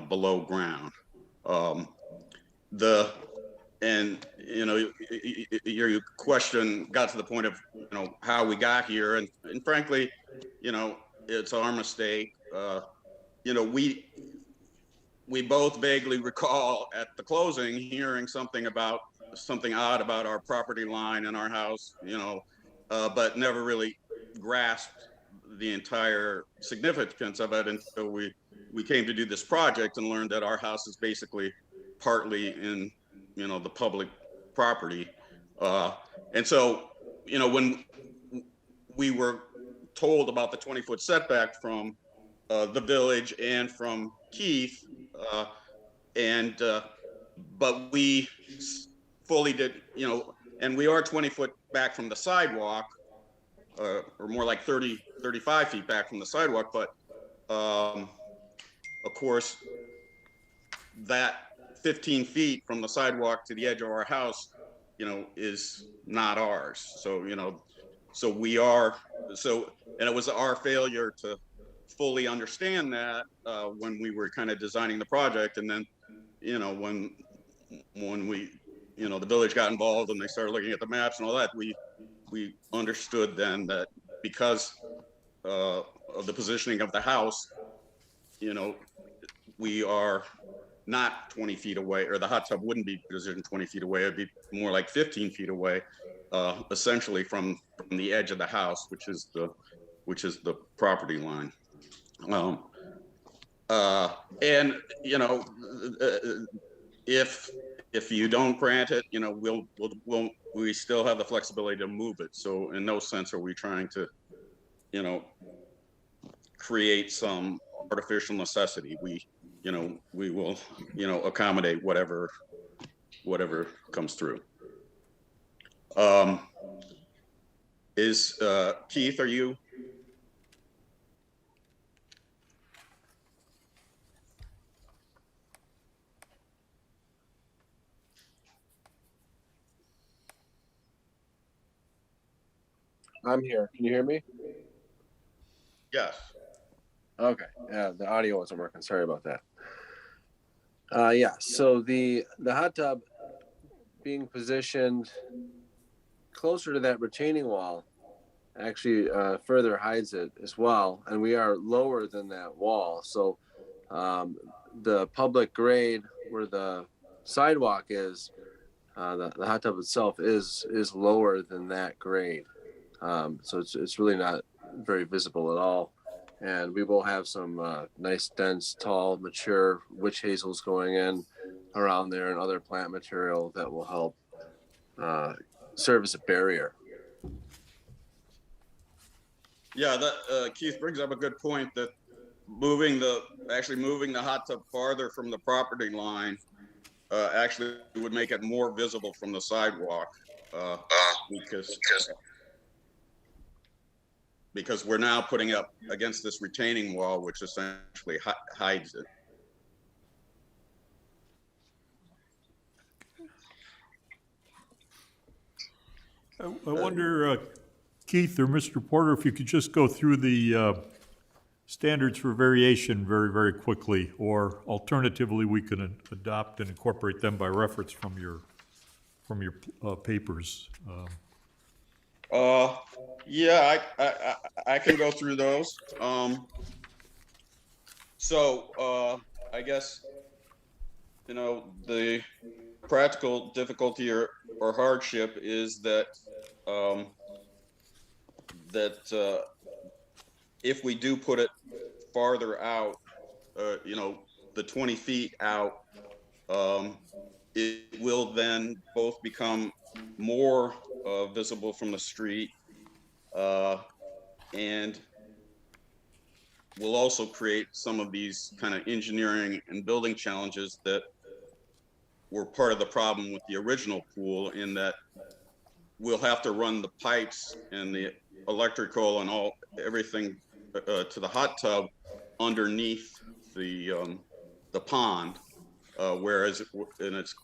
Speaker 11: below ground. Your question got to the point of how we got here, and frankly, it's our mistake. We both vaguely recall at the closing hearing something odd about our property line and our house, but never really grasped the entire significance of it until we came to do this project and learned that our house is basically partly in the public property. And so you know, when we were told about the 20-foot setback from the village and from Keith, but we fully did, you know, and we are 20 foot back from the sidewalk, or more like 35 feet back from the sidewalk. But of course, that 15 feet from the sidewalk to the edge of our house, you know, is not ours. So, you know, so we are, so, and it was our failure to fully understand that when we were kind of designing the project. And then, you know, when we, you know, the village got involved and they started looking at the maps and all that, we understood then that because of the positioning of the house, you know, we are not 20 feet away, or the hot tub wouldn't be positioned 20 feet away. It'd be more like 15 feet away, essentially from the edge of the house, which is the property line. And you know, if you don't grant it, you know, we still have the flexibility to move it. So in no sense are we trying to, you know, create some artificial necessity. You know, we will, you know, accommodate whatever comes through. Keith, are you?
Speaker 12: I'm here. Can you hear me?
Speaker 11: Yes.
Speaker 12: Okay. Yeah, the audio wasn't working. Sorry about that. Yeah. So the hot tub being positioned closer to that retaining wall actually further hides it as well, and we are lower than that wall. So the public grade where the sidewalk is, the hot tub itself is lower than that grade. So it's really not very visible at all. And we will have some nice, dense, tall, mature witch hazels going in around there and other plant material that will help serve as a barrier.
Speaker 11: Yeah, that Keith brings up a good point that moving the hot tub farther from the property line actually would make it more visible from the sidewalk because we're now putting up against this retaining wall, which essentially hides it.
Speaker 1: I wonder, Keith or Mr. Porter, if you could just go through the standards for variation very, very quickly, or alternatively, we can adopt and incorporate them by reference from your papers.
Speaker 11: Yeah, I can go through those. So I guess, you know, the practical difficulty or hardship is that if we do put it farther out, you know, the 20 feet out, it will then both become more visible from the street, and will also create some of these kind of engineering and building challenges that were part of the problem with the original pool, in that we'll have to run the pipes and the electrical and everything to the hot tub underneath the pond, whereas in its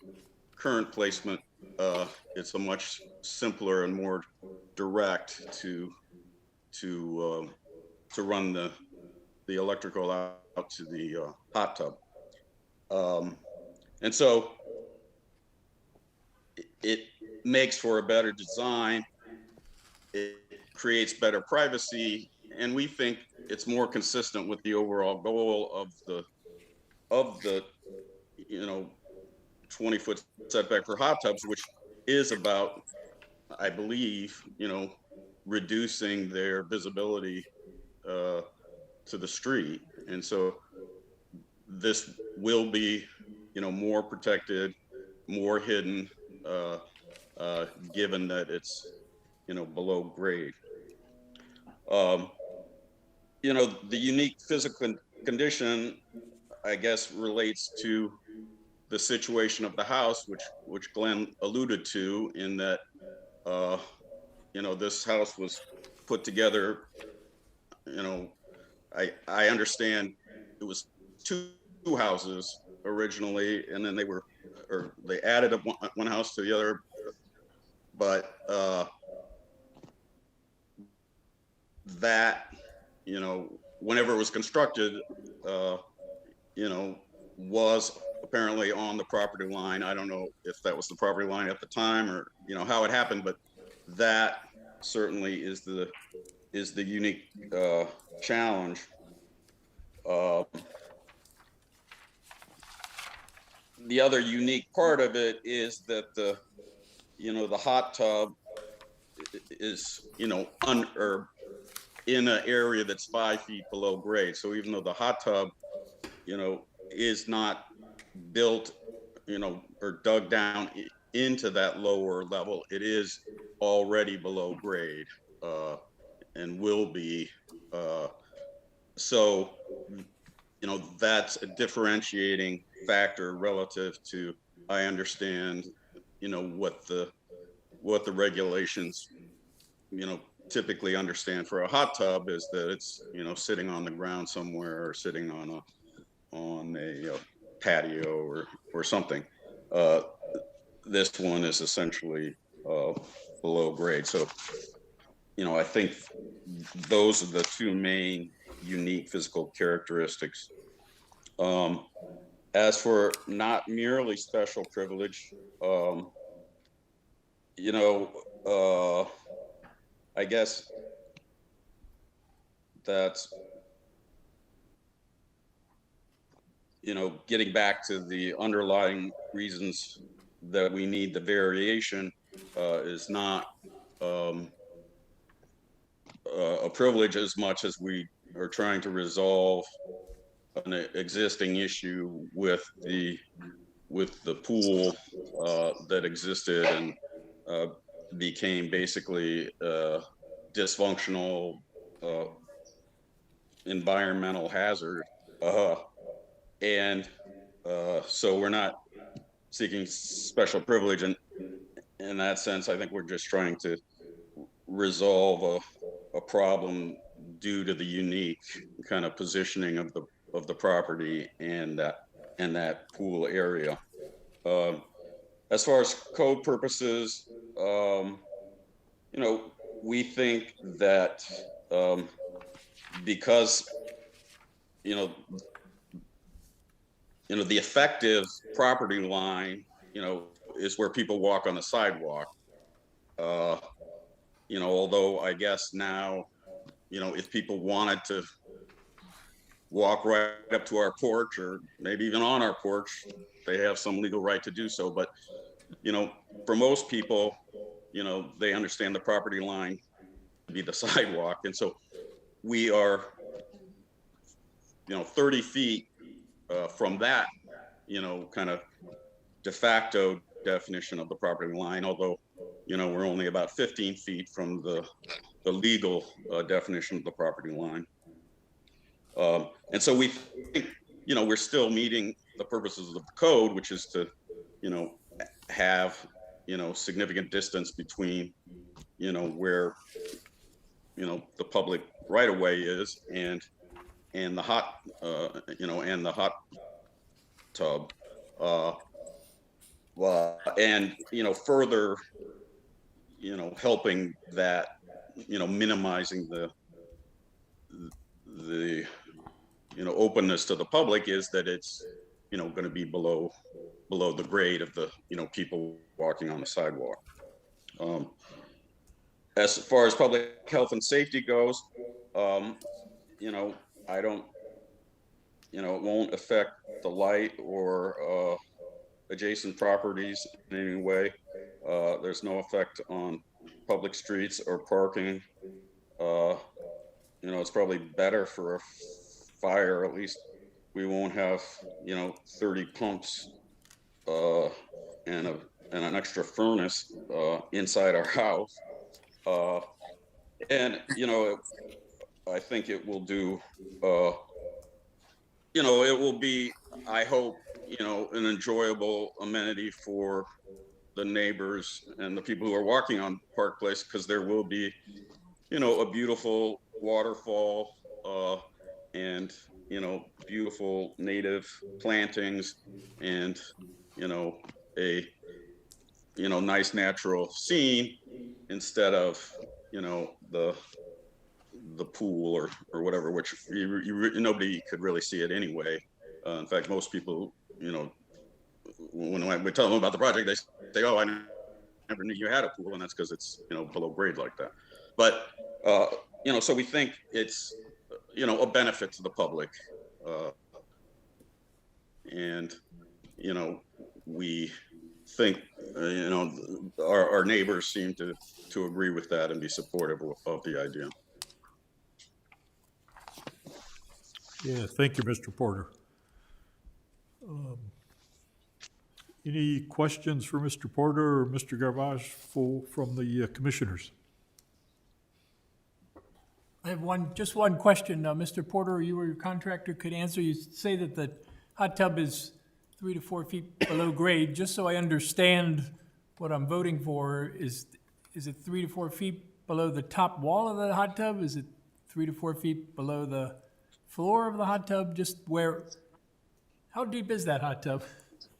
Speaker 11: current placement, it's a much simpler and more direct to run the electrical out to the hot tub, and so it makes for a better design. It creates better privacy, and we think it's more consistent with the overall goal of the you know, 20-foot setback for hot tubs, which is about, I believe, you know, reducing their visibility to the street. And so this will be, you know, more protected, more hidden, given that it's below grade. Um, the unique physical condition, I guess, relates to the situation of the house, which Glenn alluded to, in that this house was put together. I understand it was two houses originally, and then they added one house to the other, but that whenever it was constructed, was apparently on the property line. I don't know if that was the property line at the time or how it happened, but that certainly is the unique challenge. The other unique part of it is that the hot tub is or in an area that's 5 feet below grade. So even though the hot tub is not built or dug down into that lower level, it is already below grade and will be. So that's a differentiating factor relative to, I understand what the regulations typically understand for a hot tub is that it's sitting on the ground somewhere or sitting on a patio or something. This one is essentially below grade. So I think those are the two main unique physical characteristics. As for not merely special privilege, I guess that's, getting back to the underlying reasons that we need the variation is not a privilege as much as we are trying to resolve an existing issue with the pool that existed and became basically dysfunctional environmental hazard. And so we're not seeking special privilege. And in that sense, I think we're just trying to resolve a problem due to the unique kind of positioning of the property and that pool area. As far as code purposes, we think that because the effective property line is where people walk on the sidewalk. Although I guess now if people wanted to walk right up to our porch or maybe even on our porch, they have some legal right to do so. But for most people, they understand the property line to be the sidewalk, and so we are 30 feet from that kind of de facto definition of the property line, although we're only about 15 feet from the legal definition of the property line. And so we think we're still meeting the purposes of the code, which is to have significant distance between where the public right of way is and the hot and the hot tub, and further helping that minimizing the openness to the public is that it's going to be below the grade of the people walking on the sidewalk. As far as public health and safety goes, I don't, it won't affect the light or adjacent properties in any way. There's no effect on public streets or parking. It's probably better for a fire. At least we won't have 30 pumps and an extra furnace inside our house. And, I think it will do, it will be, I hope, an enjoyable amenity for the neighbors and the people who are walking on Park Place, because there will be, a beautiful waterfall, and, beautiful native plantings and, a, nice natural scene instead of, the pool or whatever, which nobody could really see it anyway. In fact, most people, when we tell them about the project, they say, "Oh, I never knew you had a pool," and that's because it's below grade like that. But so we think it's a benefit to the public, and we think our neighbors seem to agree with that and be supportive of the idea.
Speaker 1: Yeah, thank you, Mr. Porter. Any questions for Mr. Porter or Mr. Garbage from the commissioners?
Speaker 8: I have just one question. Mr. Porter, you or your contractor could answer. You say that the hot tub is 3 to 4 feet below grade. Just so I understand what I'm voting for, is it 3 to 4 feet below the top wall of the hot tub? Is it 3 to 4 feet below the floor of the hot tub? How deep is that hot tub?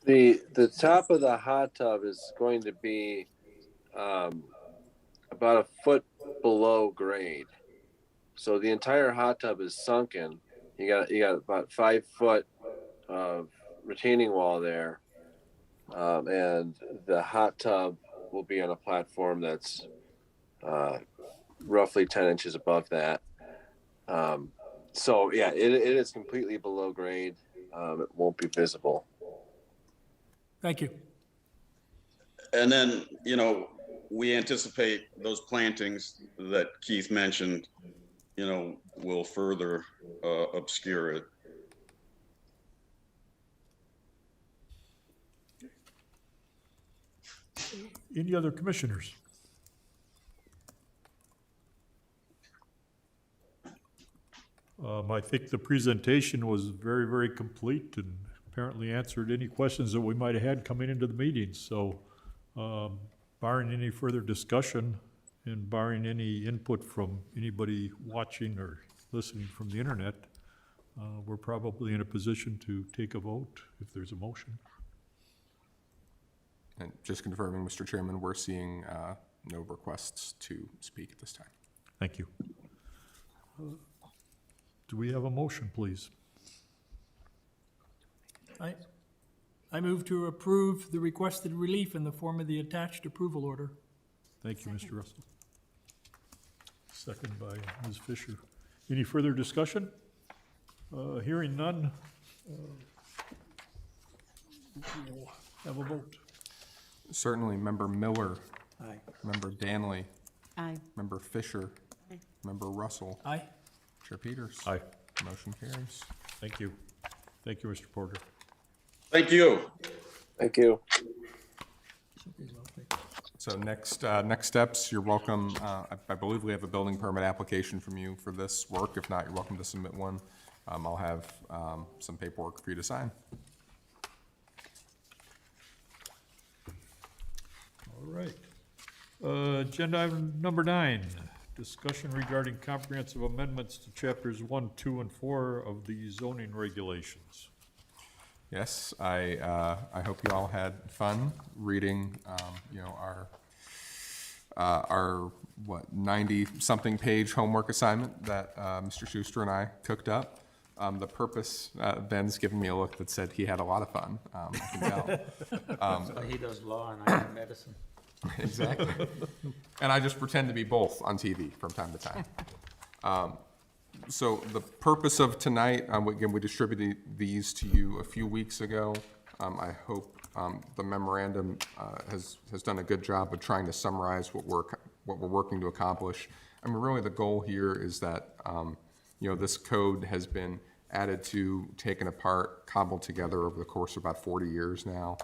Speaker 12: The top of the hot tub is going to be about a foot below grade. So the entire hot tub is sunken. You got about 5 foot of retaining wall there, and the hot tub will be on a platform that's roughly 10 inches above that. So yeah, it is completely below grade. It won't be visible.
Speaker 8: Thank you.
Speaker 11: And then, we anticipate those plantings that Keith mentioned, will further obscure it.
Speaker 1: Any other commissioners? I think the presentation was very, very complete and apparently answered any questions that we might have had coming into the meeting. So barring any further discussion and barring any input from anybody watching or listening from the internet, we're probably in a position to take a vote if there's a motion.
Speaker 2: And just confirming, Mr. Chairman, we're seeing no requests to speak at this time.
Speaker 1: Thank you. Do we have a motion, please?
Speaker 8: I move to approve the requested relief in the form of the attached approval order.
Speaker 1: Thank you, Mr. Russell. Second by Ms. Fisher. Any further discussion? Hearing none, we'll have a vote.
Speaker 2: Certainly, Member Miller.
Speaker 5: Aye.
Speaker 2: Member Danley.
Speaker 9: Aye.
Speaker 2: Member Fisher.
Speaker 3: Aye.
Speaker 2: Member Russell.
Speaker 8: Aye.
Speaker 2: Chair Peters.
Speaker 1: Aye.
Speaker 2: Motion carries.
Speaker 1: Thank you. Thank you, Mr. Porter.
Speaker 11: Thank you.
Speaker 12: Thank you.
Speaker 2: So next steps, you're welcome. I believe we have a building permit application from you for this work. If not, you're welcome to submit one. I'll have some paperwork for you to sign.
Speaker 1: All right. Agenda item number 9, discussion regarding comprehensive amendments to chapters 1, 2, and 4 of the zoning regulations.
Speaker 2: Yes, I hope you all had fun reading, our 90-something page homework assignment that Mr. Schuster and I cooked up. The purpose, Ben's giving me a look that said he had a lot of fun. I can tell.
Speaker 5: So he does law and I do medicine.
Speaker 2: Exactly. And I just pretend to be both on TV from time to time. So the purpose of tonight, again, we distributed these to you a few weeks ago. I hope the memorandum has done a good job of trying to summarize what we're working to accomplish. I mean, really the goal here is that this code has been added to, taken apart, cobbled together over the course of about 40 years now.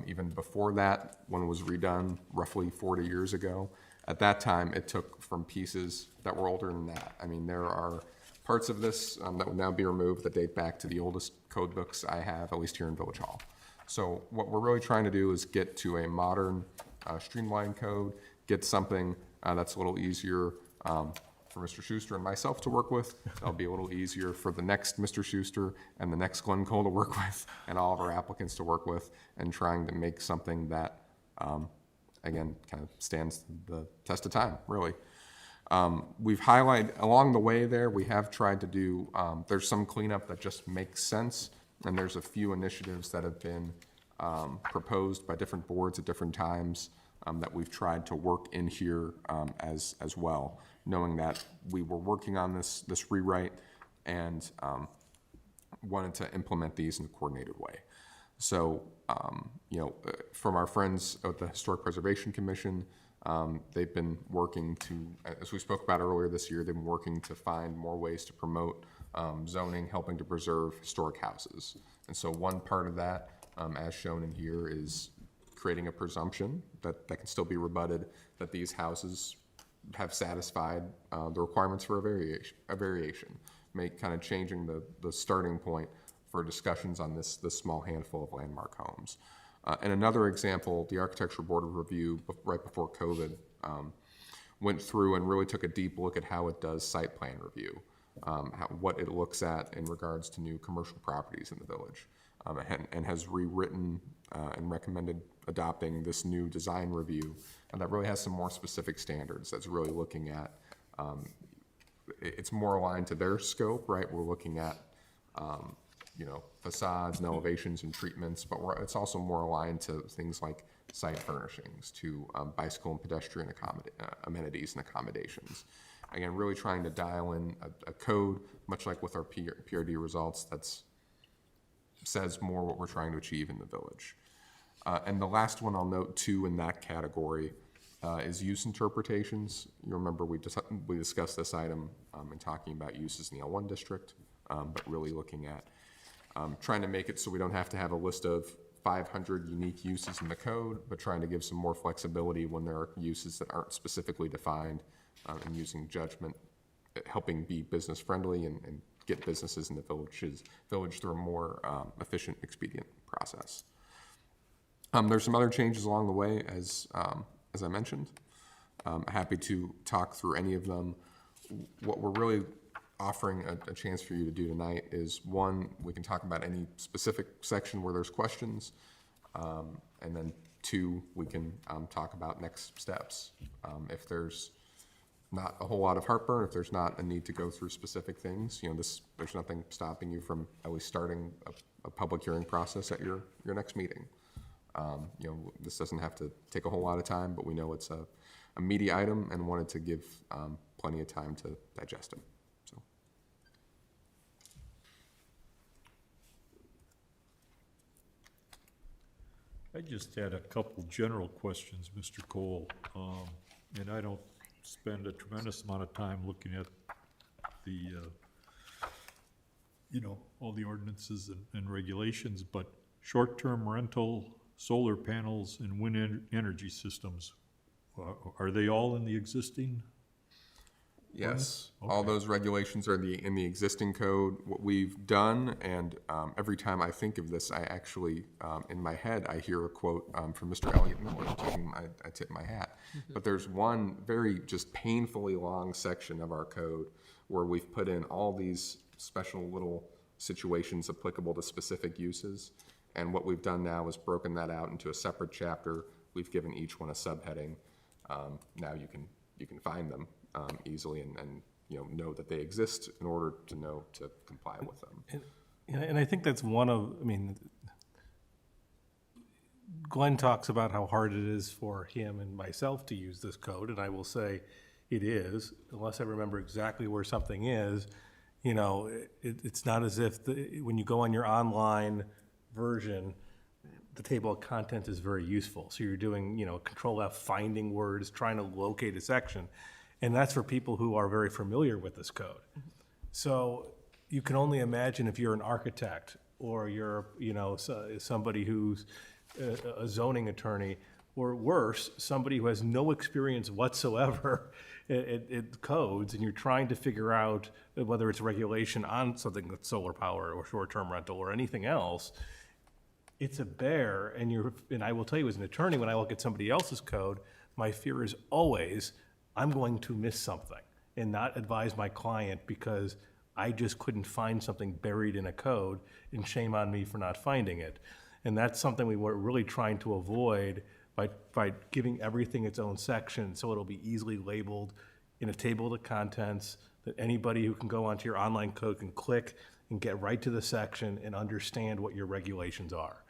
Speaker 2: Even before that, when it was redone roughly 40 years ago. At that time, it took from pieces that were older than that. I mean, there are parts of this that would now be removed that date back to the oldest code books I have, at least here in Village Hall. So what we're really trying to do is get to a modern, streamlined code, get something that's a little easier for Mr. Schuster and myself to work with. That'll be a little easier for the next Mr. Schuster and the next Glenn Cole to work with, and all of our applicants to work with, and trying to make something that, again, kind of stands the test of time, really. We've highlighted, along the way there, we have tried to do, there's some cleanup that just makes sense, and there's a few initiatives that have been proposed by different boards at different times that we've tried to work in here as well, knowing that we were working on this rewrite and wanted to implement these in a coordinated way. So, from our friends at the Historic Preservation Commission, they've been working to, as we spoke about earlier this year, they've been working to find more ways to promote zoning, helping to preserve historic houses. And so one part of that, as shown in here, is creating a presumption that can still be rebutted, that these houses have satisfied the requirements for a variation, kind of changing the starting point for discussions on this small handful of landmark homes. And another example, the Architecture Board of Review, right before COVID, went through and really took a deep look at how it does site plan review, what it looks at in regards to new commercial properties in the village, and has rewritten and recommended adopting this new design review, and that really has some more specific standards that's really looking at, it's more aligned to their scope, right? We're looking at facades and elevations and treatments, but it's also more aligned to things like site furnishings, to bicycle and pedestrian amenities and accommodations. Again, really trying to dial in a code, much like with our PRD results, that's says more what we're trying to achieve in the village. And the last one I'll note too in that category is use interpretations. You remember we discussed this item in talking about uses in the L1 district, but really looking at trying to make it so we don't have to have a list of 500 unique uses in the code, but trying to give some more flexibility when there are uses that aren't specifically defined, and using judgment, helping be business friendly and get businesses in the village through a more efficient, expedient process. There's some other changes along the way, as I mentioned. Happy to talk through any of them. What we're really offering a chance for you to do tonight is, one, we can talk about any specific section where there's questions, and then two, we can talk about next steps. If there's not a whole lot of heartburn, if there's not a need to go through specific things, there's nothing stopping you from at least starting a public hearing process at your next meeting. This doesn't have to take a whole lot of time, but we know it's a meaty item and wanted to give plenty of time to digest it. So.
Speaker 1: I just had a couple general questions, Mr. Cole, and I don't spend a tremendous amount of time looking at the, all the ordinances and regulations, but short-term rental, solar panels, and wind energy systems, are they all in the existing?
Speaker 2: Yes,
Speaker 1: Okay.
Speaker 2: all those regulations are in the existing code. What we've done, and every time I think of this, I actually, in my head, I hear a quote from Mr. Elliott Miller, to whom I tip my hat. But there's one very just painfully long section of our code where we've put in all these special little situations applicable to specific uses. And what we've done now is broken that out into a separate chapter. We've given each one a subheading. Now you can find them easily and know that they exist in order to know to comply with them.
Speaker 6: And I think that's Glenn talks about how hard it is for him and myself to use this code, and I will say it is, unless I remember exactly where something is. It's not as if when you go on your online version, the table of contents is very useful. So you're doing, Control F, finding words, trying to locate a section. And that's for people who are very familiar with this code. So you can only imagine if you're an architect or you're, somebody who's a zoning attorney, or worse, somebody who has no experience whatsoever at codes, and you're trying to figure out whether it's regulation on something that's solar power or short-term rental or anything else, it's a bear, and I will tell you as an attorney, when I look at somebody else's code, my fear is always, I'm going to miss something and not advise my client because I just couldn't find something buried in a code, and shame on me for not finding it. And that's something we were really trying to avoid by giving everything its own section, so it'll be easily labeled in a table of contents that anybody who can go onto your online code can click and get right to the section and understand what your regulations are.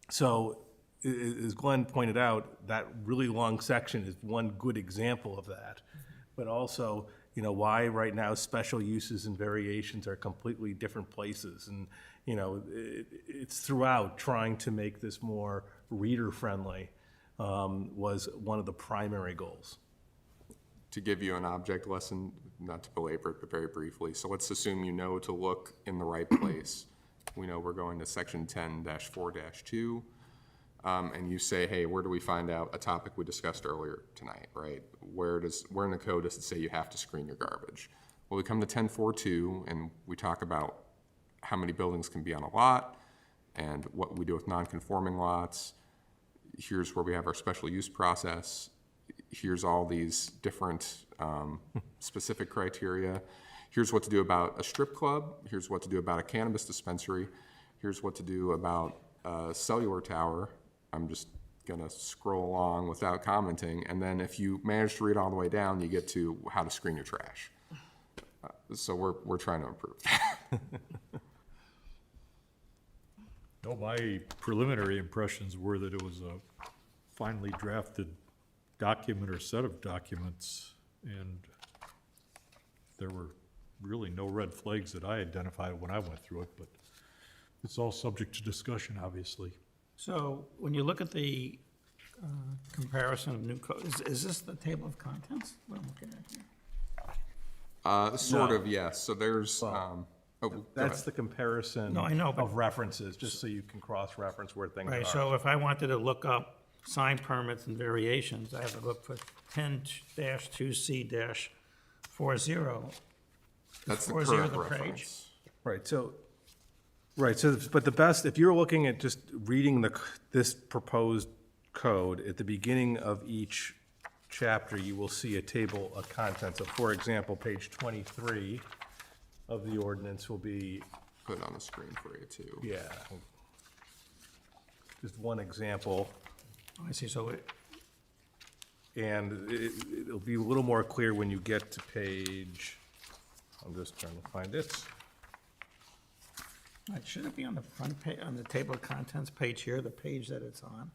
Speaker 6: So as Glenn pointed out, that really long section is one good example of that. But also, you know, why right now special uses and variations are completely different places. And, you know, it's throughout trying to make this more reader-friendly was one of the primary goals.
Speaker 2: To give you an object lesson, not to belabor it, but very briefly. So let's assume you know to look in the right place. We know we're going to section 10-4-2, and you say, hey, where do we find out a topic we discussed earlier tonight, right? Where in the code does it say you have to screen your garbage? Well, we come to 10-4-2, and we talk about how many buildings can be on a lot and what we do with non-conforming lots. Here's where we have our special use process. Here's all these different specific criteria. Here's what to do about a strip club. Here's what to do about a cannabis dispensary. Here's what to do about a cellular tower. I'm just gonna scroll along without commenting. And then if you manage to read all the way down, you get to how to screen your trash. So we're trying to improve.
Speaker 1: No, my preliminary impressions were that it was a finely drafted document or set of documents, and there were really no red flags that I identified when I went through it, but it's all subject to discussion, obviously.
Speaker 5: So when you look at the comparison of new code, is this the table of contents? What I'm looking at here?
Speaker 2: Sort
Speaker 1: No.
Speaker 2: of, yes. So there's, go
Speaker 6: That's
Speaker 2: ahead.
Speaker 6: the comparison
Speaker 5: No, I know, but-
Speaker 6: of references, just so you can cross-reference where things are.
Speaker 5: Right, so if I wanted to look up sign permits and variations, I have to look for 10-2C-40.
Speaker 2: That's the
Speaker 5: 40
Speaker 2: current
Speaker 5: the page?
Speaker 2: reference.
Speaker 6: Right, so, but the best, if you're looking at just reading this proposed code, at the beginning of each chapter, you will see a table of contents. So for example, page 23 of the ordinance will be,
Speaker 2: Put it on the screen for you too.
Speaker 6: yeah, just one example.
Speaker 5: Oh, I see, so
Speaker 6: And it'll be a little more clear when you get to page, I'm just trying to find it.
Speaker 5: should it be on the front page, on the table of contents page here, the page that it's on?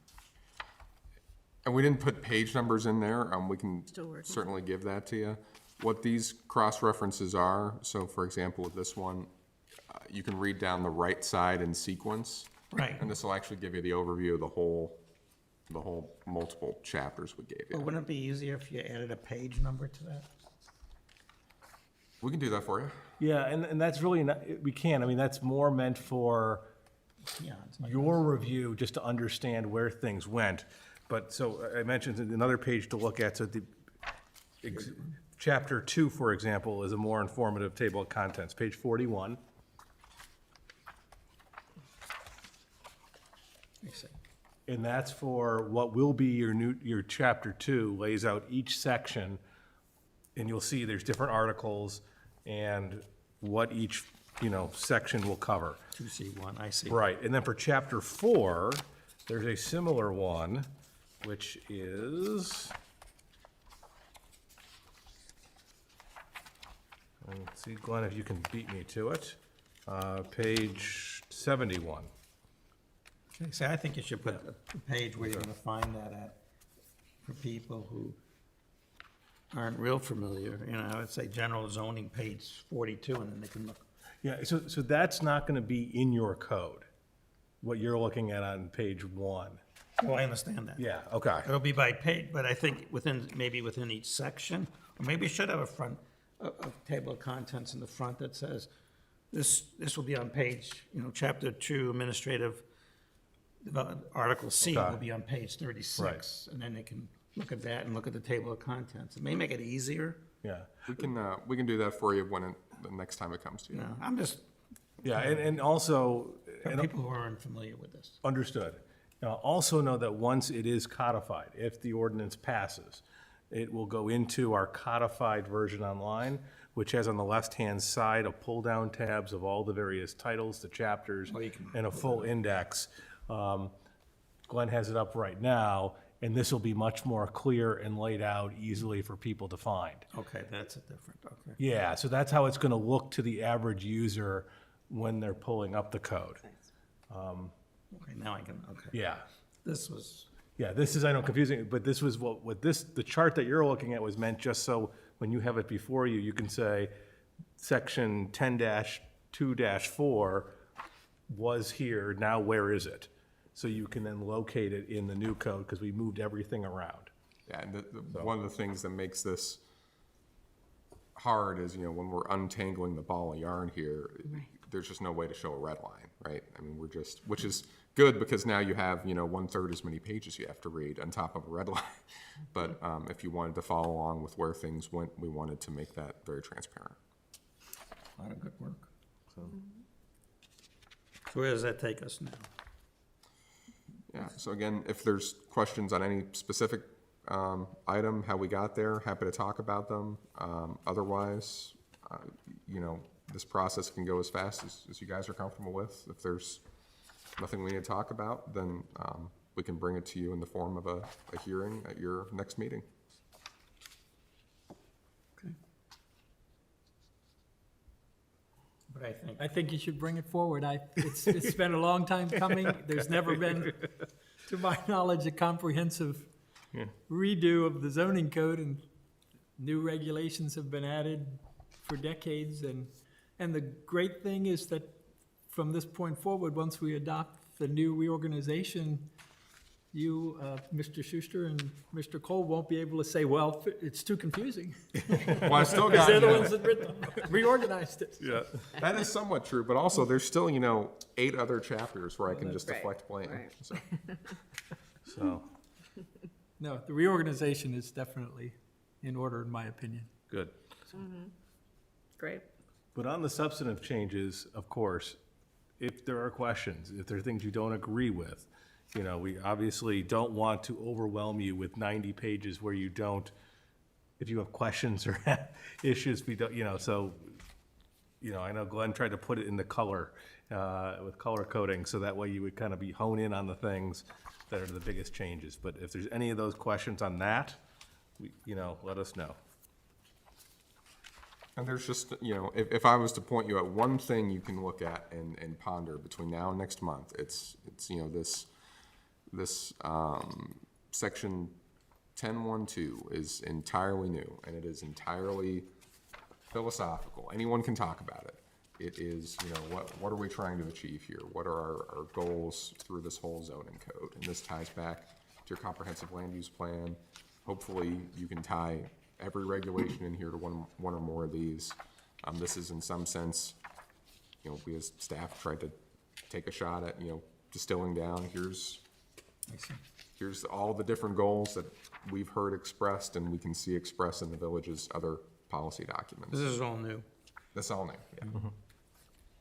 Speaker 2: And we didn't put page numbers in there. We can
Speaker 3: Still working.
Speaker 2: certainly give that to you. What these cross-references are, so for example, with this one, you can read down the right side in sequence.
Speaker 5: Right.
Speaker 2: And this will actually give you the overview of the whole multiple chapters we gave
Speaker 5: But
Speaker 2: you.
Speaker 5: wouldn't it be easier if you added a page number to that?
Speaker 2: We can do that for you.
Speaker 6: Yeah, and that's really not, we can, I mean, that's more meant for
Speaker 5: Yeah. it's like-
Speaker 6: your review, just to understand where things went. But, so I mentioned another page to look at, so the, chapter 2, for example, is a more informative table of contents, page 41.
Speaker 5: I see.
Speaker 6: And that's for what will be your chapter 2, lays out each section, and you'll see there's different articles and what each, section will cover.
Speaker 5: 2C1, I see.
Speaker 6: Right, and then for chapter 4, there's a similar one, which is, let's see, Glenn, if you can beat me to it, page 71.
Speaker 5: Okay, see, I think you should put a page where you're gonna find that at, for people who aren't real familiar, I would say general zoning, page 42, and then they can look.
Speaker 6: Yeah, so that's not gonna be in your code, what you're looking at on page 1.
Speaker 5: Oh, I understand that.
Speaker 6: Yeah, okay.
Speaker 5: It'll be by page, but I think maybe within each section, or maybe you should have a table of contents in the front that says, this will be on page, chapter 2, administrative Article C
Speaker 6: Okay.
Speaker 5: will be on page 36, and then they can look at that and look at the table of contents. It may make it easier.
Speaker 6: Yeah.
Speaker 2: We can do that for you the next time it comes to you.
Speaker 5: No, I'm just,
Speaker 6: Yeah, and also,
Speaker 5: for people who are unfamiliar with this.
Speaker 6: understood. Now, also know that once it is codified, if the ordinance passes, it will go into our codified version online, which has on the left-hand side a pull-down tabs of all the various titles, the chapters, and a full index. Glenn has it up right now, and this will be much more clear and laid out easily for people to find.
Speaker 5: Okay, that's a different, okay.
Speaker 6: Yeah, so that's how it's gonna look to the average user when they're pulling up the code.
Speaker 5: Okay, now I can, okay.
Speaker 6: Yeah.
Speaker 5: This was,
Speaker 6: Yeah, this is, I know, confusing, but this was what this, the chart that you're looking at was meant just so when you have it before you, you can say, section 10-2-4 was here, now where is it? So you can then locate it in the new code, because we moved everything around.
Speaker 2: Yeah, and one of the things that makes this hard is, when we're untangling the ball of yarn here, there's just no way to show a red line, right? I mean, which is good, because now you have, 1/3 as many pages you have to read on top of a red line. But if you wanted to follow along with where things went, we wanted to make that very transparent.
Speaker 5: a lot of good work. So where does that take us now?
Speaker 2: Yeah, so again, if there's questions on any specific item, how we got there, happy to talk about them. Otherwise, this process can go as fast as you guys are comfortable with. If there's nothing we need to talk about, then we can bring it to you in the form of a hearing at your next meeting.
Speaker 5: Okay. But
Speaker 8: I think you should bring it forward. It's been a long time coming. There's never been, to my knowledge, a comprehensive redo of the zoning code, and new regulations have been added for decades. And the great thing is that from this point forward, once we adopt the new reorganization, you, Mr. Schuster and Mr. Cole, won't be able to say, well, it's too confusing.
Speaker 2: Well, I still
Speaker 8: Because
Speaker 2: got,
Speaker 8: they're the ones that reorganized it.
Speaker 6: Yeah.
Speaker 2: that is somewhat true, but also there's still, 8 other chapters where I can just deflect blame.
Speaker 3: right.
Speaker 2: So.
Speaker 6: So,
Speaker 8: No, the reorganization is definitely in order, in my opinion.
Speaker 6: good.
Speaker 3: Great.
Speaker 6: But on the substantive changes, of course, if there are questions, if there are things you don't agree with, we obviously don't want to overwhelm you with 90 pages where you don't, if you have questions or issues, we don't, so, I know Glenn tried to put it in the color, with color coding, so that way you would kind of hone in on the things that are the biggest changes. But if there's any of those questions on that, let us know.
Speaker 2: And there's just, if I was to point you at one thing you can look at and ponder between now and next month, it's this section 10.1.2 is entirely new, and it is entirely philosophical. Anyone can talk about it. It is, what are we trying to achieve here? What are our goals through this whole zoning code? And this ties back to your comprehensive land use plan. Hopefully, you can tie every regulation in here to one or more of these. This is in some sense, we as staff tried to take a shot at, distilling down, here's all the different goals that we've heard expressed and we can see expressed in the village's other policy documents.
Speaker 5: this is all new.
Speaker 2: That's all new, yeah.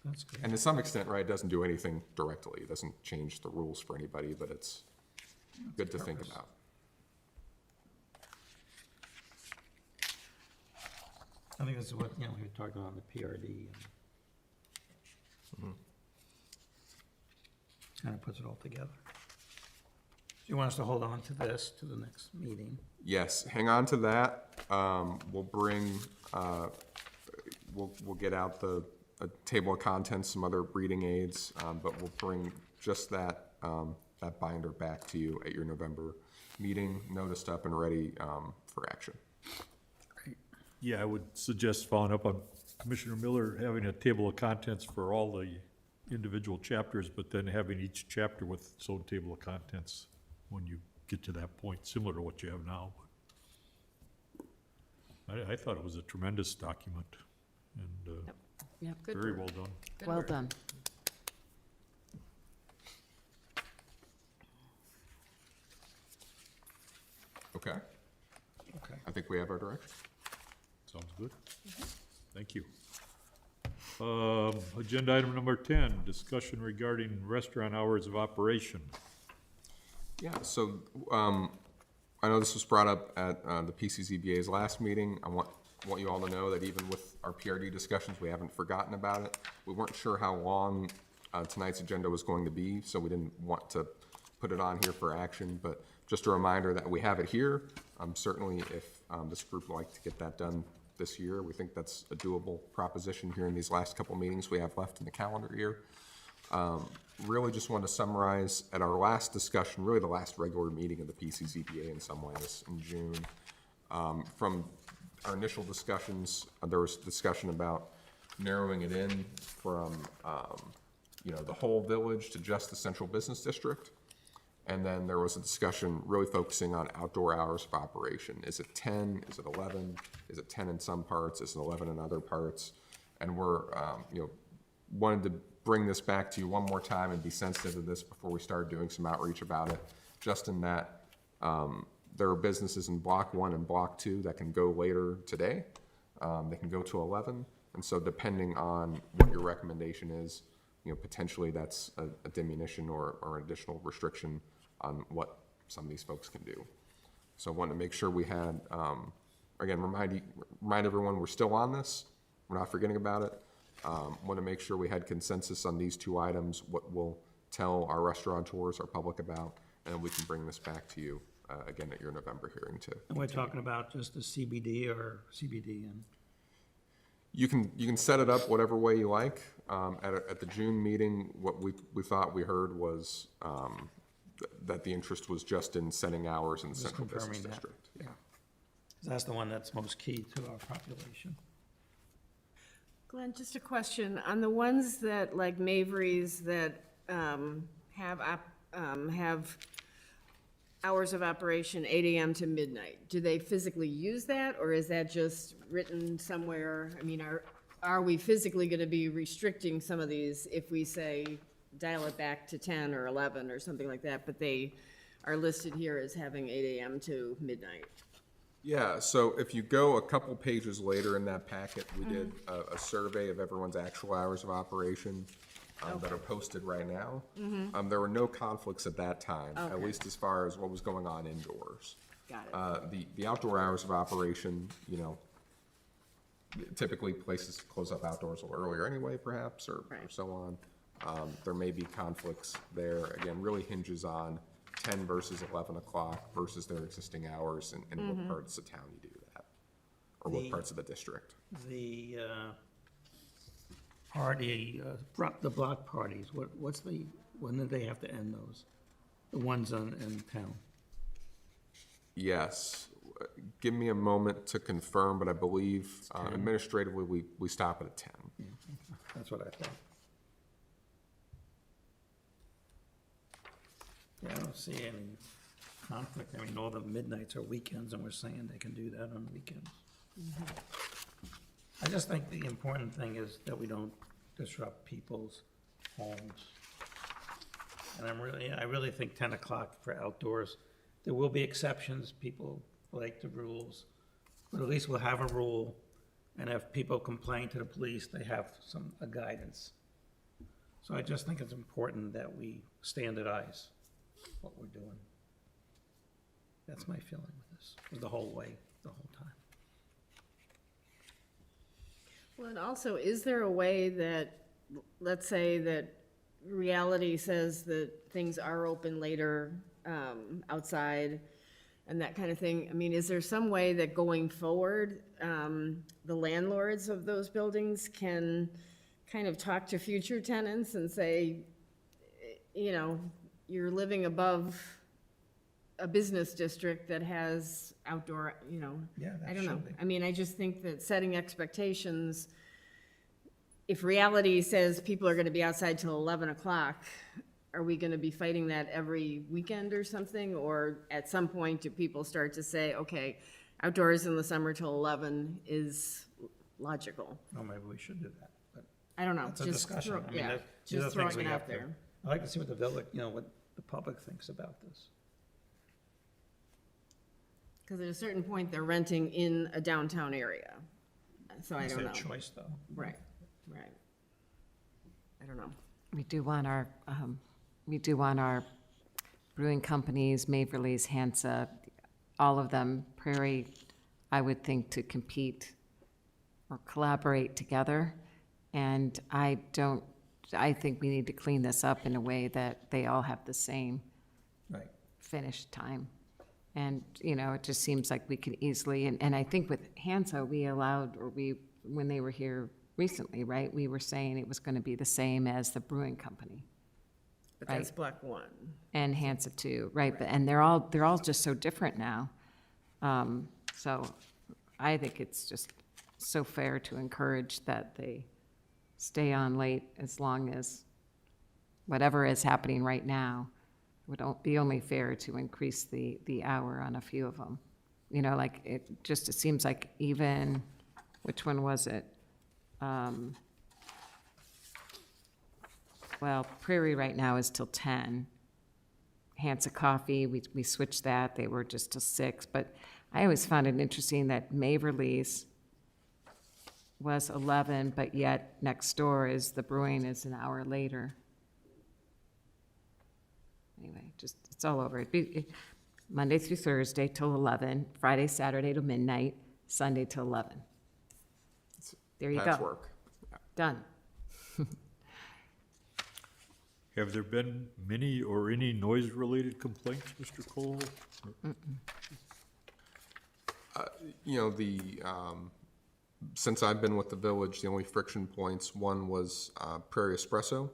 Speaker 5: That's good.
Speaker 2: And to some extent, right, it doesn't do anything directly. It doesn't change the rules for anybody, but it's good to think about.
Speaker 5: I think this is what, we were talking about in the PRD. Kind of puts it all together. So you want us to hold on to this to the next meeting?
Speaker 2: Yes, hang on to that. We'll bring, we'll get out a table of contents, some other reading aids, but we'll bring just that binder back to you at your November meeting, noticed up and ready for action.
Speaker 1: Yeah, I would suggest following up on Commissioner Miller, having a table of contents for all the individual chapters, but then having each chapter with its own table of contents when you get to that point, similar to what you have now. I thought it was a tremendous document, and
Speaker 3: Yep, good
Speaker 1: very
Speaker 3: work.
Speaker 1: well done.
Speaker 3: Good
Speaker 9: Well
Speaker 3: work.
Speaker 9: done.
Speaker 2: Okay,
Speaker 6: Okay.
Speaker 2: I think we have our direction.
Speaker 1: Sounds good. Thank you. Agenda item number 10, discussion regarding restaurant hours of operation.
Speaker 2: Yeah, so, I know this was brought up at, the PCZBA's last meeting. I want you all to know that even with our PRD discussions, we haven't forgotten about it. We weren't sure how long, tonight's agenda was going to be, so we didn't want to put it on here for action, but just a reminder that we have it here. Certainly if, this group would like to get that done this year, we think that's a doable proposition here in these last couple meetings we have left in the calendar year. Really just want to summarize at our last discussion, really the last regular meeting of the PCZBA in some ways in June. From our initial discussions, there was discussion about narrowing it in from, the whole village to just the central business district. And then there was a discussion really focusing on outdoor hours of operation. Is it 10? Is it 11? Is it 10 in some parts? Is it 11 in other parts? And we're, wanted to bring this back to you one more time and be sensitive to this before we start doing some outreach about it. Just in that there are businesses in Block 1 and Block 2 that can go later today. They can go to 11. And so depending on what your recommendation is, potentially that's a diminution or an additional restriction on what some of these folks can do. So I wanted to make sure we had, again, remind everyone we're still on this. We're not forgetting about it. Want to make sure we had consensus on these two items, what we'll tell our restaurateurs, our public about, and we can bring this back to you again at your November hearing too.
Speaker 5: And we're talking about just the CBD or CBD and?
Speaker 2: You can set it up whatever way you like. At the June meeting, what we thought we heard was that the interest was just in setting hours in the
Speaker 5: Just
Speaker 2: central business
Speaker 5: confirming that.
Speaker 2: district. Yeah.
Speaker 5: That's the one that's most key to our population.
Speaker 3: Glenn, just a question, on the ones that, like Mavry's, that have hours of operation 8 AM to midnight, do they physically use that, or is that just written somewhere? I mean, are we physically gonna be restricting some of these if we say dial it back to 10 or 11 or something like that, but they are listed here as having 8 AM to midnight?
Speaker 2: Yeah, so if you go a couple pages later in that packet, we did a survey of everyone's actual hours of operation that are posted right now. There were no conflicts at that time, at least as far as what was going on indoors.
Speaker 3: Got it.
Speaker 2: The outdoor hours of operation, typically places close up outdoors a little earlier anyway, perhaps, or so on. There may be conflicts there. Again, really hinges on 10 versus 11 o'clock versus their existing hours and what parts of town you do that, or what parts of the district.
Speaker 5: The party, the block parties, when do they have to end those? The ones in town?
Speaker 2: Yes. Give me a moment to confirm, but I believe administratively we stop at 10.
Speaker 5: That's what I thought. Yeah, I don't see any conflict. I mean, all the midnights are weekends, and we're saying they can do that on weekends. I just think the important thing is that we don't disrupt people's homes. And I really think 10 o'clock for outdoors. There will be exceptions. People break the rules, but at least we'll have a rule. And if people complain to the police, they have a guidance. So I just think it's important that we standardize what we're doing. That's my feeling with this, the whole way, the whole time.
Speaker 3: Well, and also, is there a way that, let's say that reality says that things are open later, outside and that kind of thing? I mean, is there some way that going forward, the landlords of those buildings can kind of talk to future tenants and say, you're living above a business district that has outdoor,
Speaker 5: Yeah, that
Speaker 3: I don't know.
Speaker 5: should be.
Speaker 3: I mean, I just think that setting expectations, if reality says people are gonna be outside till 11 o'clock, are we gonna be fighting that every weekend or something? Or at some point, do people start to say, okay, outdoors in the summer till 11 is logical?
Speaker 5: Oh, maybe we should do that, but
Speaker 3: I don't know.
Speaker 5: that's a
Speaker 3: just
Speaker 5: discussion.
Speaker 3: throw-
Speaker 5: I mean,
Speaker 3: yeah,
Speaker 5: these are
Speaker 3: just
Speaker 5: things
Speaker 3: throwing
Speaker 5: we
Speaker 3: it
Speaker 5: have
Speaker 3: out
Speaker 5: to.
Speaker 3: there.
Speaker 5: I'd like to see what the village, what the public thinks about this.
Speaker 3: Because at a certain point, they're renting in a downtown area. So I
Speaker 5: It's
Speaker 3: don't
Speaker 5: their
Speaker 3: know.
Speaker 5: choice, though.
Speaker 3: Right, right. I don't know.
Speaker 9: We do want our brewing companies, Maverly's, Hansa, all of them, Prairie, I would think, to compete or collaborate together. And I think we need to clean this up in a way that they all have the same
Speaker 5: Right.
Speaker 9: finish time. And, it just seems like we could easily, and I think with Hansa, when they were here recently, right, we were saying it was going to be the same as the brewing company.
Speaker 3: But that's Black One.
Speaker 9: And Hansa too, right, but, and they're all just so different now. So I think it's just so fair to encourage that they stay on late as long as whatever is happening right now. It would be only fair to increase the hour on a few of them. It seems like even, which one was it? Well, Prairie right now is till 10. Hansa Coffee, we switched that, they were just till 6. But I always found it interesting that Maverly's was 11, but yet next door is the brewing is an hour later. Anyway, it's all over. It'd be Monday through Thursday till 11, Friday, Saturday till midnight, Sunday till 11. There you go.
Speaker 2: Patchwork.
Speaker 9: Done.
Speaker 1: Have there been many or any noise-related complaints, Mr. Cole?
Speaker 2: Since I've been with the village, the only friction points, one was Prairie Espresso.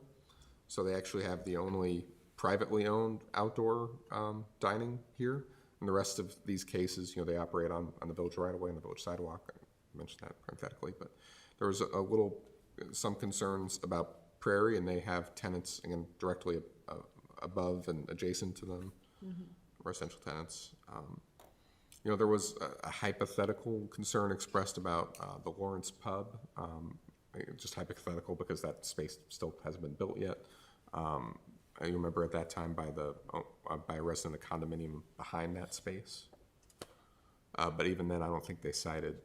Speaker 2: So they actually have the only privately owned outdoor dining here. And the rest of these cases, they operate on the village right away, on the village sidewalk. I mentioned that parenthetically, but there was some concerns about Prairie, and they have tenants, again, directly above and adjacent to them, residential tenants. There was a hypothetical concern expressed about the Lawrence Pub, just hypothetical because that space still hasn't been built yet. I remember at that time by a resident of the condominium behind that space. But even then, I don't think they cited,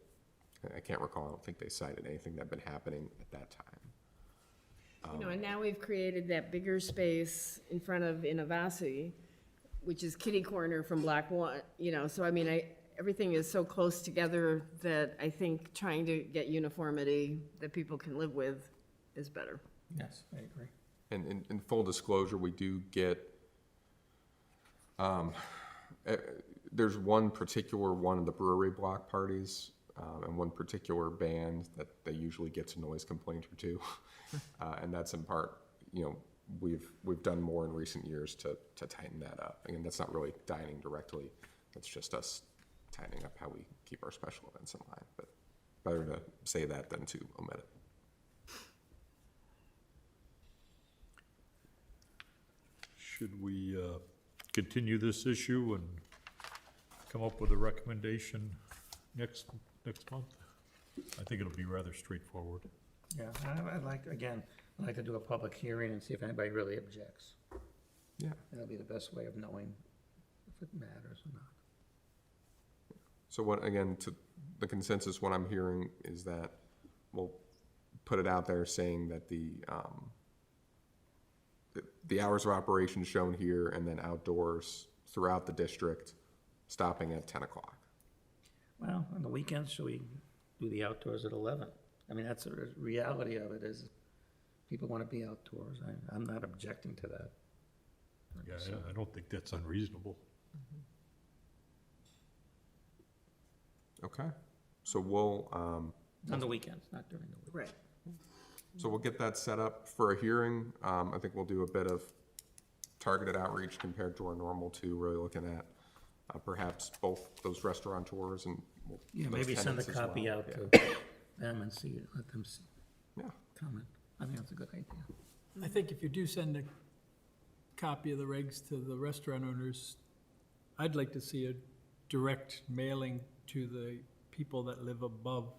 Speaker 2: I can't recall, I don't think they cited anything that had been happening at that time.
Speaker 3: And now we've created that bigger space in front of Innovasi, which is kitty corner from Black One, so I mean, everything is so close together that I think trying to get uniformity that people can live with is better.
Speaker 5: Yes, I agree.
Speaker 2: And in full disclosure, we do get, there's one particular one of the brewery block parties and one particular band that they usually get a noise complaint or two. And that's in part, we've done more in recent years to tighten that up. Again, that's not really dining directly. That's just us tightening up how we keep our special events in line. But better to say that than to omit it.
Speaker 1: Should we continue this issue and come up with a recommendation next month? I think it'll be rather straightforward.
Speaker 5: Yeah, I'd like to do a public hearing and see if anybody really objects.
Speaker 2: Yeah.
Speaker 5: That'll be the best way of knowing if it matters or not.
Speaker 2: So to the consensus, what I'm hearing is that we'll put it out there saying that the hours of operation shown here and then outdoors throughout the district, stopping at 10 o'clock.
Speaker 5: Well, on the weekends, should we do the outdoors at 11? I mean, that's the reality of it is people want to be outdoors. I'm not objecting to that.
Speaker 1: Yeah, I don't think that's unreasonable.
Speaker 2: Okay, so we'll
Speaker 5: On the weekends, not during the week.
Speaker 3: Right.
Speaker 2: So we'll get that set up for a hearing. I think we'll do a bit of targeted outreach compared to our normal two, really looking at perhaps both those restaurateurs and
Speaker 5: Yeah,
Speaker 2: those
Speaker 5: maybe send a
Speaker 2: tenants as
Speaker 5: copy
Speaker 2: well.
Speaker 5: out
Speaker 2: Yeah.
Speaker 5: to them and see, let them see,
Speaker 2: Yeah,
Speaker 5: comment. I think that's a good idea.
Speaker 8: I think if you do send a copy of the regs to the restaurant owners, I'd like to see a direct mailing to the people that live above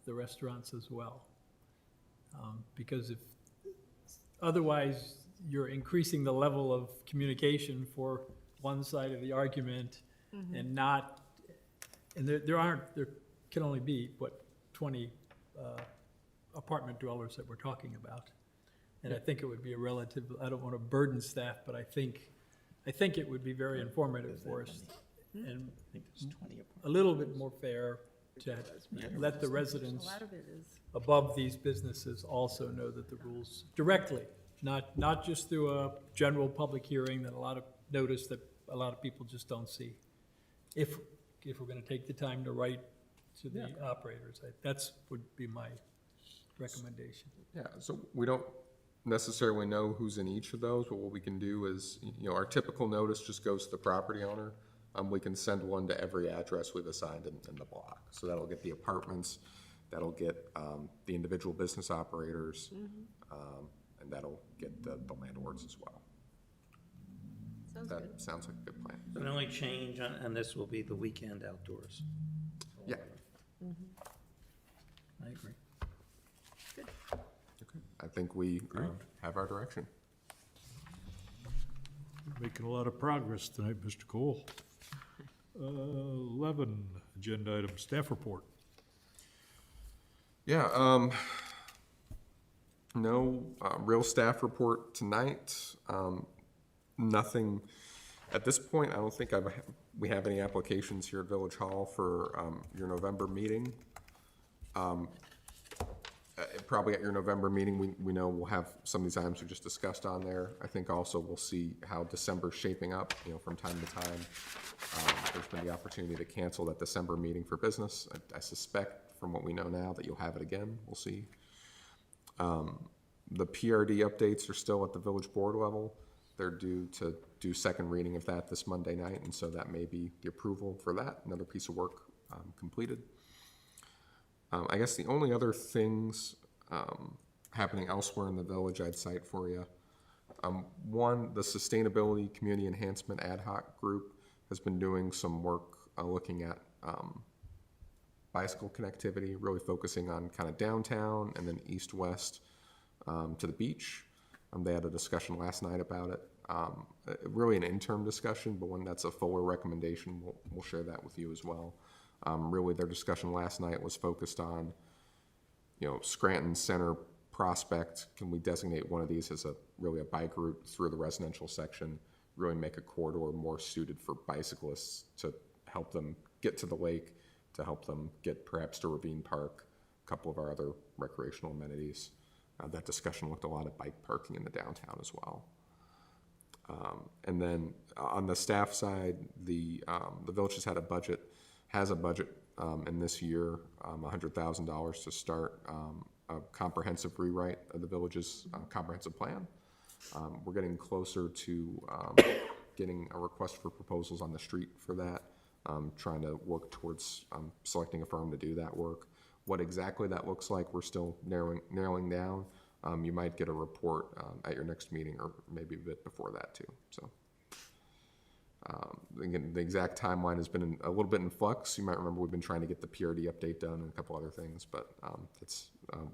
Speaker 8: the restaurants as well. Because if, otherwise, you're increasing the level of communication for one side of the argument, and not, and there can only be, 20 apartment dwellers that we're talking about. And I think it would be a relative, I don't want to burden staff, but I think it would be very informative for us and a little bit more fair to let the residents
Speaker 3: A lot of it is.
Speaker 8: above these businesses also know that the rules directly, not just through a general public hearing that a lot of notice that a lot of people just don't see. If we're gonna take the time to write to the operators, that's would be my recommendation.
Speaker 2: Yeah, so we don't necessarily know who's in each of those, but what we can do is, our typical notice just goes to the property owner. We can send one to every address we've assigned in the block. So that'll get the apartments, that'll get the individual business operators, and that'll get the landlords as well.
Speaker 3: Sounds
Speaker 2: That
Speaker 3: good.
Speaker 2: sounds like a good plan.
Speaker 5: The only change on this will be the weekend outdoors.
Speaker 2: Yeah.
Speaker 5: I agree.
Speaker 2: Okay. I think we have our direction.
Speaker 1: Making a lot of progress tonight, Mr. Cole. 11, agenda item, staff report.
Speaker 2: Yeah, no real staff report tonight. Nothing, at this point, I don't think we have any applications here at Village Hall for your November meeting. Probably at your November meeting, we know we'll have some of these items we just discussed on there. I think also we'll see how December's shaping up, from time to time. There's been the opportunity to cancel that December meeting for business. I suspect from what we know now that you'll have it again. We'll see. The PRD updates are still at the village board level. They're due to do second reading of that this Monday night, and so that may be the approval for that, another piece of work completed. I guess the only other things happening elsewhere in the village I'd cite for you. One, the Sustainability Community Enhancement Ad Hoc Group has been doing some work looking at bicycle connectivity, really focusing on kind of downtown and then east-west to the beach. They had a discussion last night about it. Really an interim discussion, but when that's a fuller recommendation, we'll share that with you as well. Really, their discussion last night was focused on, Scranton Center Prospect. Can we designate one of these as really a bike route through the residential section? Really make a corridor more suited for bicyclists to help them get to the lake, to help them get perhaps to Ravine Park, a couple of our other recreational amenities. That discussion looked a lot at bike parking in the downtown as well. And then on the staff side, the village has a budget in this year, $100,000 to start a comprehensive rewrite of the village's comprehensive plan. We're getting closer to getting a request for proposals on the street for that, trying to work towards selecting a firm to do that work. What exactly that looks like, we're still narrowing down. You might get a report at your next meeting or maybe a bit before that too. So again, the exact timeline has been a little bit in flux. You might remember we've been trying to get the PRD update done and a couple other things, but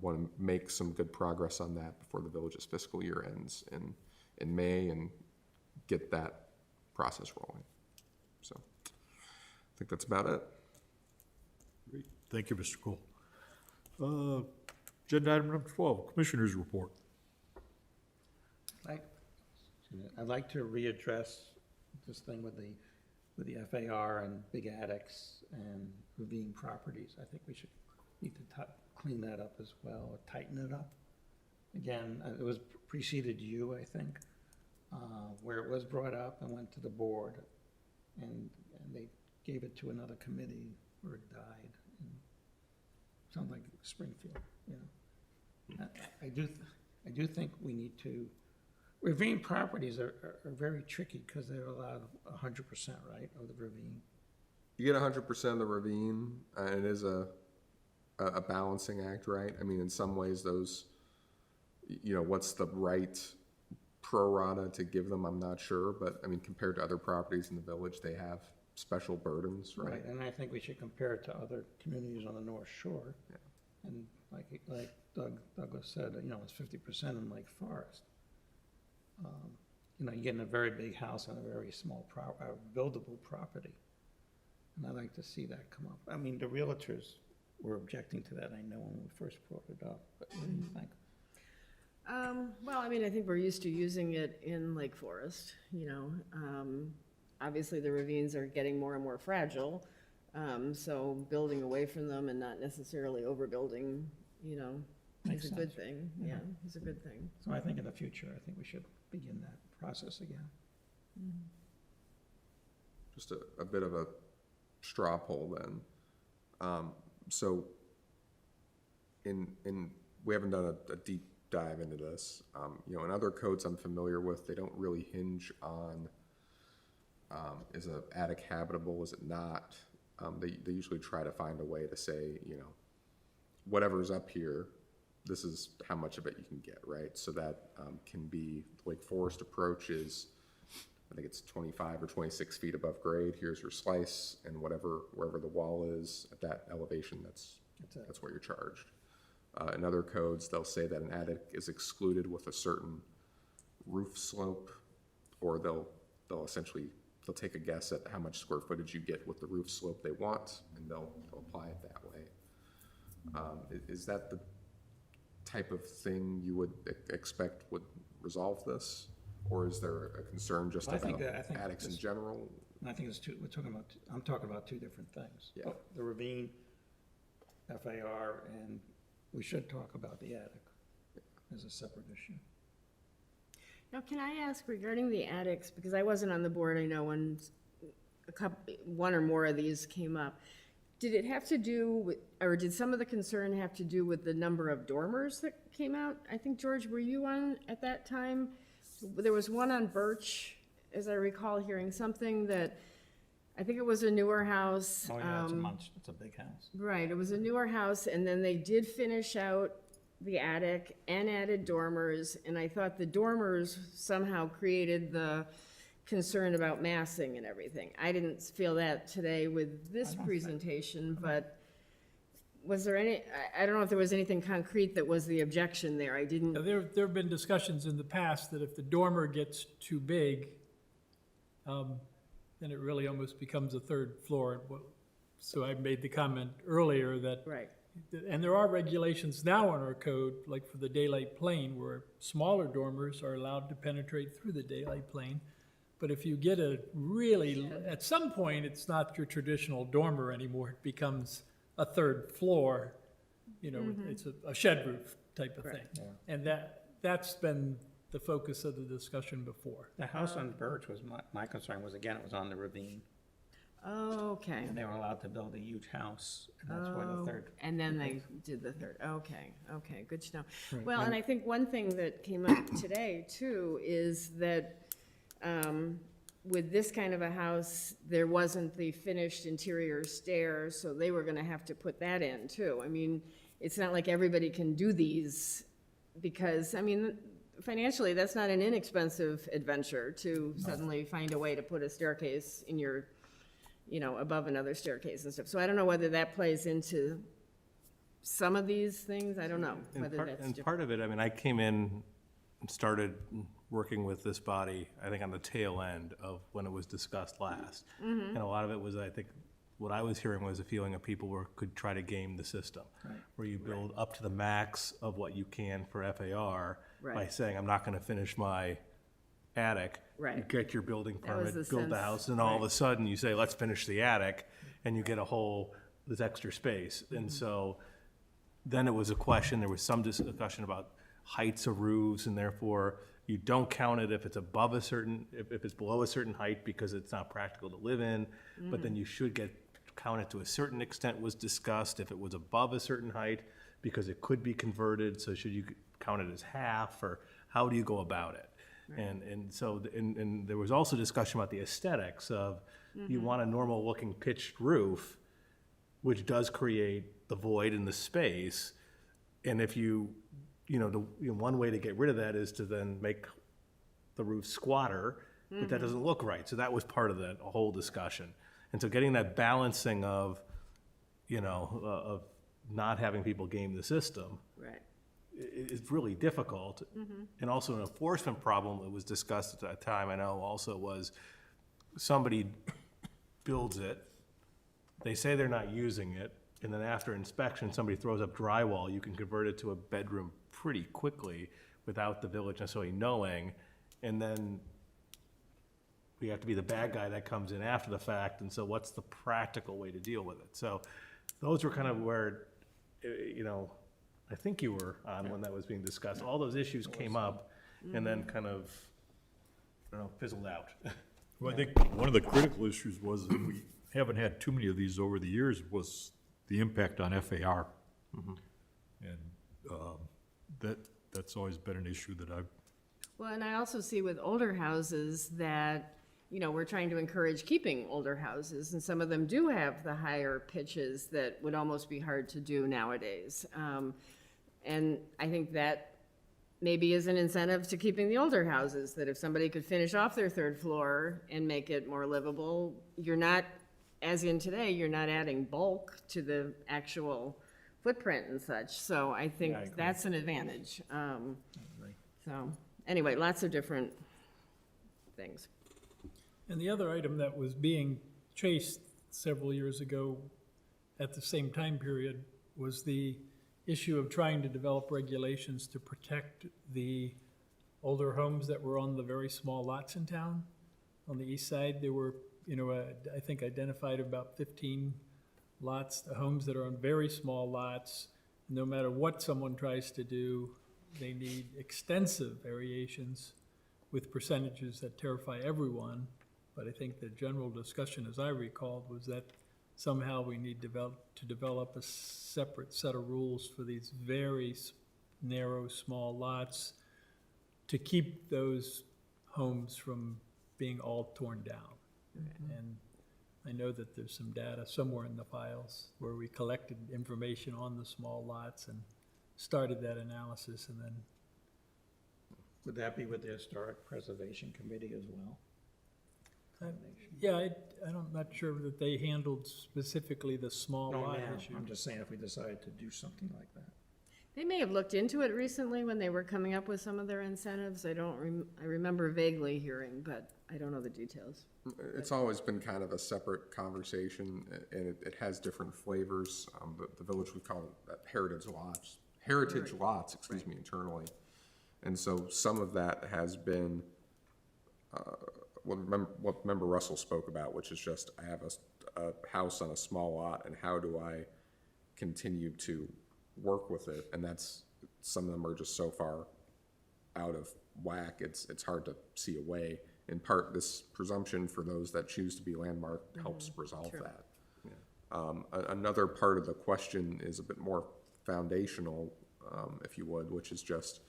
Speaker 2: want to make some good progress on that before the village's fiscal year ends in May and get that process rolling. So I think that's about it.
Speaker 1: Great. Thank you, Mr. Cole. Agenda item number 12, Commissioners' Report.
Speaker 5: I'd like to readdress this thing with the FAR and big attics and ravine properties. I think we need to clean that up as well, or tighten it up. Again, it was preceded you, I think, where it was brought up and went to the board, and they gave it to another committee where it died. Sounds like Springfield, I do think we need to. Ravine properties are very tricky because they're allowed 100%, right, of the ravine.
Speaker 2: You get 100% of the ravine, and it is a balancing act, right? I mean, in some ways, those, what's the right pro rata to give them, I'm not sure, but I mean, compared to other properties in the village, they have special burdens, right?
Speaker 5: Right, and I think we should compare it to other communities on the North Shore.
Speaker 2: Yeah.
Speaker 5: And like Douglas said, it's 50% in Lake Forest. You're getting a very big house on a very small buildable property. And I'd like to see that come up. I mean, the realtors were objecting to that, I know, when we first brought it up, but what do you think?
Speaker 3: Well, I mean, I think we're used to using it in Lake Forest, you know. Obviously, the ravines are getting more and more fragile, so building away from them and not necessarily overbuilding, you know,
Speaker 5: Makes
Speaker 3: is a good
Speaker 5: sense.
Speaker 3: thing. Yeah, is a good thing.
Speaker 5: So I think in the future, I think we should begin that process again.
Speaker 2: Just a bit of a straw poll then. So we haven't done a deep dive into this. You know, in other codes I'm familiar with, they don't really hinge on, is an attic habitable, is it not? They usually try to find a way to say, you know, whatever's up here, this is how much of it you can get, right? So that can be, the Lake Forest approach is, I think it's 25 or 26 feet above grade. Here's your slice, and wherever the wall is at that elevation, that's what you're charged. In other codes, they'll say that an attic is excluded with a certain roof slope, or they'll take a guess at how much square footage you get with the roof slope they want, and they'll apply it that way. Is that the type of thing you would expect would resolve this? Or is there a concern just
Speaker 5: I
Speaker 2: about
Speaker 5: think
Speaker 2: attics in
Speaker 5: this-
Speaker 2: general?
Speaker 5: And I think it's I'm talking about two different things.
Speaker 2: Yeah.
Speaker 5: The ravine, FAR, and we should talk about the attic as a separate issue.
Speaker 3: Now, can I ask regarding the attics, because I wasn't on the board, I know when one or more of these came up. Did it have to do with, or did some of the concern have to do with the number of dormers that came out? I think, George, were you on at that time? There was one on Birch, as I recall hearing something that, I think it was a newer house.
Speaker 5: Oh, yeah, it's a big house.
Speaker 3: Right, it was a newer house, and then they did finish out the attic and added dormers, and I thought the dormers somehow created the concern about massing and everything. I didn't feel that today with this presentation, but was there any, I don't know if there was anything concrete that was the objection there. I didn't.
Speaker 8: Now, there have been discussions in the past that if the dormer gets too big, then it really almost becomes a third floor. So I made the comment earlier that,
Speaker 3: Right.
Speaker 8: and there are regulations now in our code, like for the daylight plane, where smaller dormers are allowed to penetrate through the daylight plane. But if you get at some point, it's not your traditional dormer anymore. It becomes a third floor, you know, it's a shed roof type of thing. And that's been the focus of the discussion before.
Speaker 5: The house on Birch was, my concern was, again, it was on the ravine.
Speaker 3: Oh, okay.
Speaker 5: And they were allowed to build a huge house, and that's why the third.
Speaker 3: And then they did the third. Okay, good to know. Well, and I think one thing that came up today too is that with this kind of a house, there wasn't the finished interior stairs, so they were gonna have to put that in too. I mean, it's not like everybody can do these because, I mean, financially, that's not an inexpensive adventure to suddenly find a way to put a staircase in your, you know, above another staircase and stuff. So I don't know whether that plays into some of these things. I don't know whether that's
Speaker 6: And
Speaker 3: different.
Speaker 6: part of it, I mean, I came in and started working with this body, I think on the tail end of when it was discussed last. And a lot of it was, I think, what I was hearing was a feeling of people could try to game the system. Where you build up to the max of what you can for FAR by
Speaker 3: Right.
Speaker 6: saying, I'm not gonna finish my attic.
Speaker 3: Right.
Speaker 6: You get your building
Speaker 3: That was
Speaker 6: permit,
Speaker 3: the
Speaker 6: build the
Speaker 3: sense,
Speaker 6: house, and all of a
Speaker 3: right.
Speaker 6: sudden you say, let's finish the attic, and you get this extra space. And so then it was a question, there was some discussion about heights of roofs, and therefore you don't count it if it's above a certain, if it's below a certain height because it's not practical to live in, but then you should count it to a certain extent was discussed if it was above a certain height because it could be converted, so should you count it as half, or how do you go about it? And so there was also discussion about the aesthetics of you want a normal looking pitched roof, which does create the void in the space, and if one way to get rid of that is to then make the roof squatter, but that doesn't look right. So that was part of that whole discussion. And so getting that balancing of not having people game the system
Speaker 3: Right.
Speaker 6: is really difficult. And also an enforcement problem that was discussed at that time, I know also was somebody builds it, they say they're not using it, and then after inspection, somebody throws up drywall, you can convert it to a bedroom pretty quickly without the village necessarily knowing, and then we have to be the bad guy that comes in after the fact, and so what's the practical way to deal with it? So those were kind of where, you know, I think you were on when that was being discussed. All those issues came up and then kind of, I don't know, fizzled out.
Speaker 1: Well, I think one of the critical issues was that we haven't had too many of these over the years, was the impact on FAR. And that's always been an issue that I've,
Speaker 3: Well, and I also see with older houses that, you know, we're trying to encourage keeping older houses, and some of them do have the higher pitches that would almost be hard to do nowadays. And I think that maybe is an incentive to keeping the older houses, that if somebody could finish off their third floor and make it more livable, you're not, as in today, you're not adding bulk to the actual footprint and such. So I think
Speaker 6: Yeah, I agree.
Speaker 3: that's an advantage. So, anyway, lots of different things.
Speaker 8: And the other item that was being chased several years ago at the same time period was the issue of trying to develop regulations to protect the older homes that were on the very small lots in town. On the east side, there were, you know, I think identified about 15 lots, the homes that are on very small lots. No matter what someone tries to do, they need extensive variations with percentages that terrify everyone. But I think the general discussion, as I recalled, was that somehow we need to develop a separate set of rules for these very narrow, small lots to keep those homes from being all torn down. And I know that there's some data somewhere in the files where we collected information on the small lots and started that analysis, and then
Speaker 5: Would that be with the Historic Preservation Committee as well?
Speaker 8: yeah, I'm not sure that they handled specifically the small
Speaker 5: No,
Speaker 8: lot
Speaker 5: now,
Speaker 8: issue.
Speaker 5: I'm just saying if we decided to do something like that.
Speaker 3: They may have looked into it recently when they were coming up with some of their incentives. I remember vaguely hearing, but I don't know the details.
Speaker 2: It's always been kind of a separate conversation, and it has different flavors. The village, we call it heritage lots, excuse me, internally. And so some of that has been, what Member Russell spoke about, which is just, I have a house on a small lot, and how do I continue to work with it? And that's, some of them are just so far out of whack, it's hard to see a way. In part, this presumption for those that choose to be landmarked helps resolve that. Another part of the question is a bit more foundational, if you would, which is just,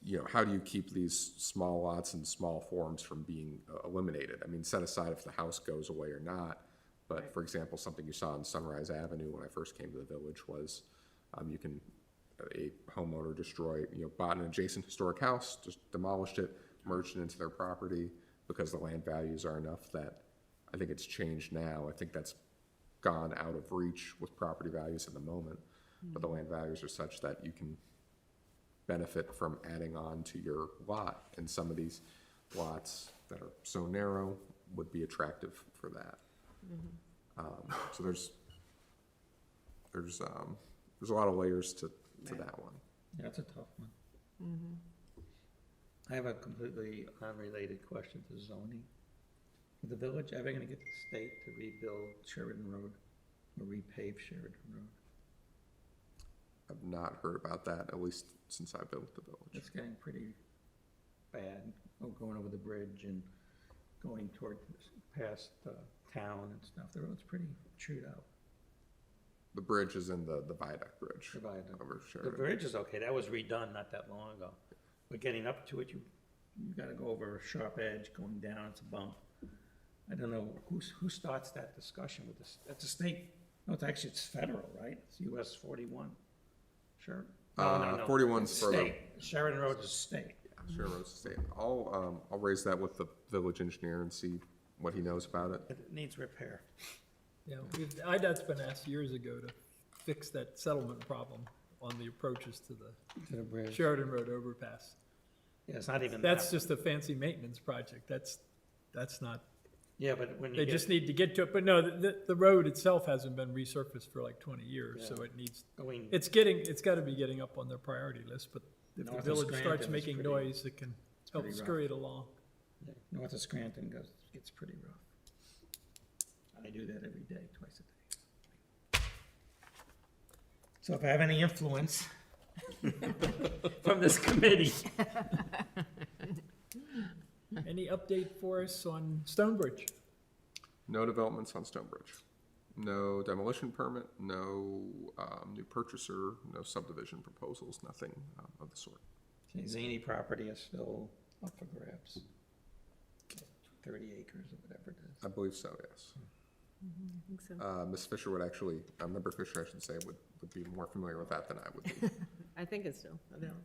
Speaker 2: you know, how do you keep these small lots and small forms from being eliminated? I mean, set aside if the house goes away or not, but for example, something you saw on Sunrise Avenue when I first came to the village was, a homeowner destroyed, bought an adjacent historic house, just demolished it, merged it into their property because the land values are enough that, I think it's changed now. I think that's gone out of reach with property values at the moment, but the land values are such that you can benefit from adding on to your lot, and some of these lots that are so narrow would be attractive for that. So there's a lot of layers to that one.
Speaker 5: Yeah, that's a tough one. I have a completely unrelated question to zoning. Is the village ever gonna get the state to rebuild Sheridan Road or repave Sheridan Road?
Speaker 2: I've not heard about that, at least since I've been with the village.
Speaker 5: It's getting pretty bad, going over the bridge and going toward, past town and stuff. The road's pretty chewed out.
Speaker 2: The bridge is in the viaduct bridge.
Speaker 5: The viaduct.
Speaker 2: Over
Speaker 5: The
Speaker 2: Sheridan.
Speaker 5: bridge is okay, that was redone not that long ago. But getting up to it, you gotta go over a sharp edge, going down, it's a bump. I don't know, who starts that discussion with this, that's a state, no, it's federal, right? It's US 41, sure? No.
Speaker 2: 41's
Speaker 5: It's
Speaker 2: for the,
Speaker 5: state. Sheridan Road is state.
Speaker 2: Sheridan Road's state. I'll raise that with the village engineer and see what he knows about it.
Speaker 5: It needs repair.
Speaker 8: Yeah, IDOT's been asked years ago to fix that settlement problem on the approaches to
Speaker 5: To the
Speaker 8: the
Speaker 5: bridge.
Speaker 8: Sheridan Road overpass.
Speaker 5: Yeah, it's not even
Speaker 8: That's
Speaker 5: that.
Speaker 8: just a fancy maintenance project. That's not
Speaker 5: Yeah, but when you
Speaker 8: They
Speaker 5: get,
Speaker 8: just need to get to it, but no, the road itself hasn't been resurfaced for like 20 years, so
Speaker 5: Yeah.
Speaker 8: it needs,
Speaker 5: going
Speaker 8: it's gotta be getting up on their priority list, but if the
Speaker 5: North of
Speaker 8: village
Speaker 5: Scranton
Speaker 8: starts
Speaker 5: is
Speaker 8: making
Speaker 5: pretty-
Speaker 8: noise, it can help
Speaker 5: pretty rough.
Speaker 8: scurry it along.
Speaker 5: yeah, north of Scranton gets pretty rough. I do that every day, twice a day. So if I have any influence from this committee,
Speaker 8: Any update for us on Stonebridge?
Speaker 2: No developments on Stonebridge. No demolition permit, no new purchaser, no subdivision proposals, nothing of the sort.
Speaker 5: the Zany property is still up for grabs. 30 acres or whatever it is.
Speaker 2: I believe so, yes.
Speaker 3: I think so.
Speaker 2: Ms. Fisher would actually, Member Fisher, I should say, would be more familiar with that than I would be.
Speaker 3: I think it's still available.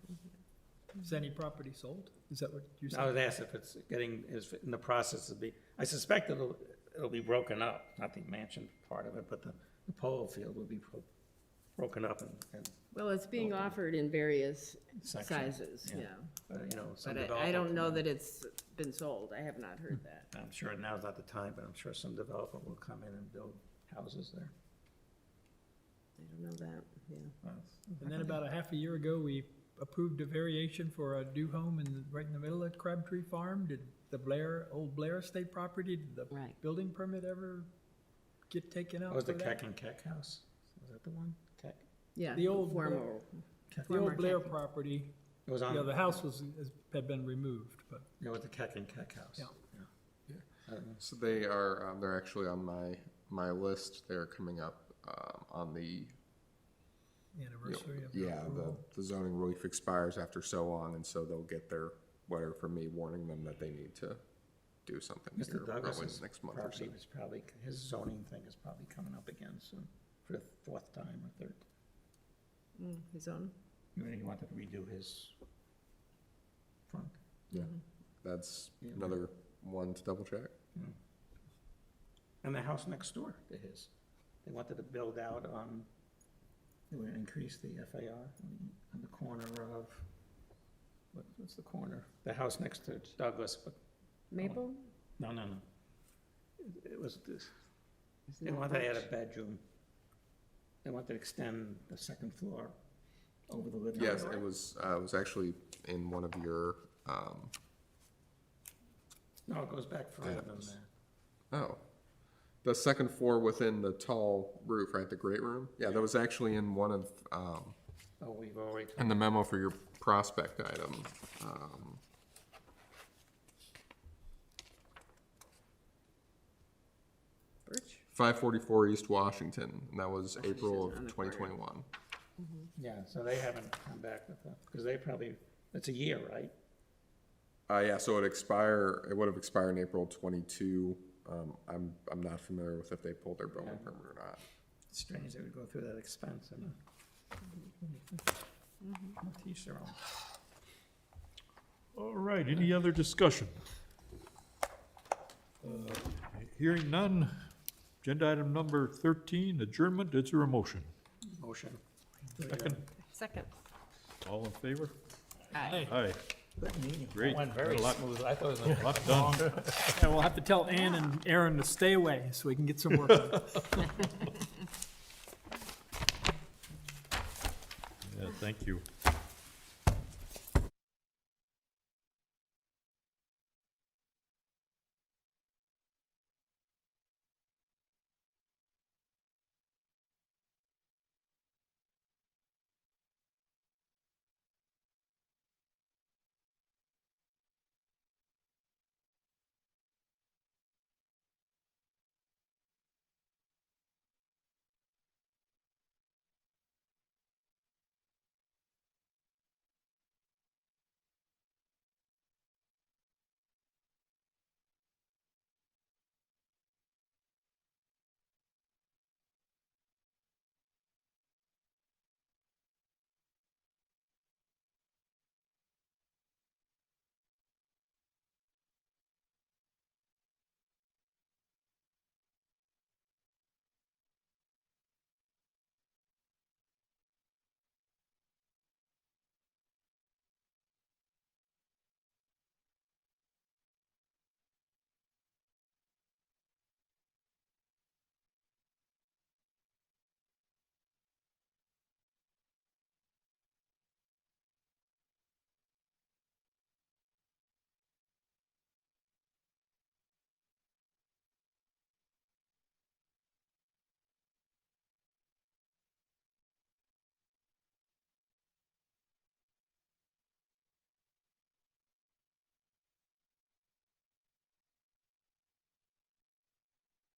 Speaker 8: Is any property sold? Is that what you
Speaker 5: I was
Speaker 8: said?
Speaker 5: asked if it's is in the process of I suspect it'll be broken up, not the mansion part of it, but the polo field will be broken up and
Speaker 3: Well, it's being offered in various
Speaker 5: Sections,
Speaker 3: sizes,
Speaker 5: yeah.
Speaker 3: yeah.
Speaker 5: you know, some
Speaker 3: But I
Speaker 5: developer
Speaker 3: don't know
Speaker 5: will-
Speaker 3: that it's been sold. I have not heard that.
Speaker 5: I'm sure now's not the time, but I'm sure some developer will come in and build houses there.
Speaker 3: I don't know that, yeah.
Speaker 8: And then about a half a year ago, we approved a variation for a new home right in the middle of Crabtree Farm. Did the old Blair Estate property, did the
Speaker 3: Right.
Speaker 8: building permit ever get taken out
Speaker 5: Was
Speaker 8: for
Speaker 5: the
Speaker 8: that?
Speaker 5: Keck and Keck house? Was that the one? Keck?
Speaker 3: Yeah.
Speaker 8: The old
Speaker 3: former.
Speaker 8: The
Speaker 3: former
Speaker 8: old Blair
Speaker 3: Keck.
Speaker 8: property,
Speaker 5: It was on.
Speaker 8: yeah, the house had been removed, but
Speaker 5: It was the Keck and Keck house.
Speaker 8: Yeah.
Speaker 5: I don't know.
Speaker 2: So they are, they're actually on my list. They're coming up on the,
Speaker 8: anniversary of.
Speaker 2: yeah, the zoning relief expires after so long, and so they'll get their letter from me warning them that they need to do something here
Speaker 5: Mr.
Speaker 2: probably
Speaker 5: Douglas's
Speaker 2: next month or so.
Speaker 5: property was probably, his zoning thing is probably coming up again soon, for the fourth time or third.
Speaker 3: His own?
Speaker 5: He wanted to redo his front.
Speaker 2: Yeah, that's
Speaker 5: Yeah.
Speaker 2: another one to double check.
Speaker 5: And the house next door to his, they wanted to build out on, they would increase the FAR on the corner of, what's the corner? The house next to Douglas, but,
Speaker 3: Maple?
Speaker 5: no. It was this,
Speaker 3: Isn't
Speaker 5: they
Speaker 3: that
Speaker 5: wanted to add a
Speaker 3: Birch?
Speaker 5: bedroom. They wanted to extend the second floor over the living room.
Speaker 2: Yes, it was actually in one of your,
Speaker 5: No, it goes back further than
Speaker 2: Items.
Speaker 5: that.
Speaker 2: oh, the second floor within the tall roof, right, the great room? Yeah, that was actually in one of,
Speaker 5: Oh, we've already,
Speaker 2: in the memo for your prospect item.
Speaker 3: Birch?
Speaker 2: 544 East Washington, and that was April
Speaker 3: on
Speaker 2: of
Speaker 3: the corner.
Speaker 2: 2021.
Speaker 5: yeah, so they haven't come back with that, because they probably, it's a year, right?
Speaker 2: Yeah, so it would have expired in April 22. I'm not familiar with if they pulled their building permit or not.
Speaker 5: It's strange they would go through that expense and teach their own.
Speaker 1: All right, any other discussion? Hearing none, agenda item number 13, adjournment, is there a motion?
Speaker 5: Motion.
Speaker 1: Second,
Speaker 3: Second.
Speaker 1: all in favor?
Speaker 3: Aye.
Speaker 1: Aye.
Speaker 5: Good meeting.
Speaker 1: Great.
Speaker 5: Went very
Speaker 1: Got a lot-
Speaker 5: smooth. I thought it was
Speaker 1: Lot done.
Speaker 8: Yeah, we'll have to tell Ann and Aaron to stay away so we can get some work done.
Speaker 1: Yeah, thank you.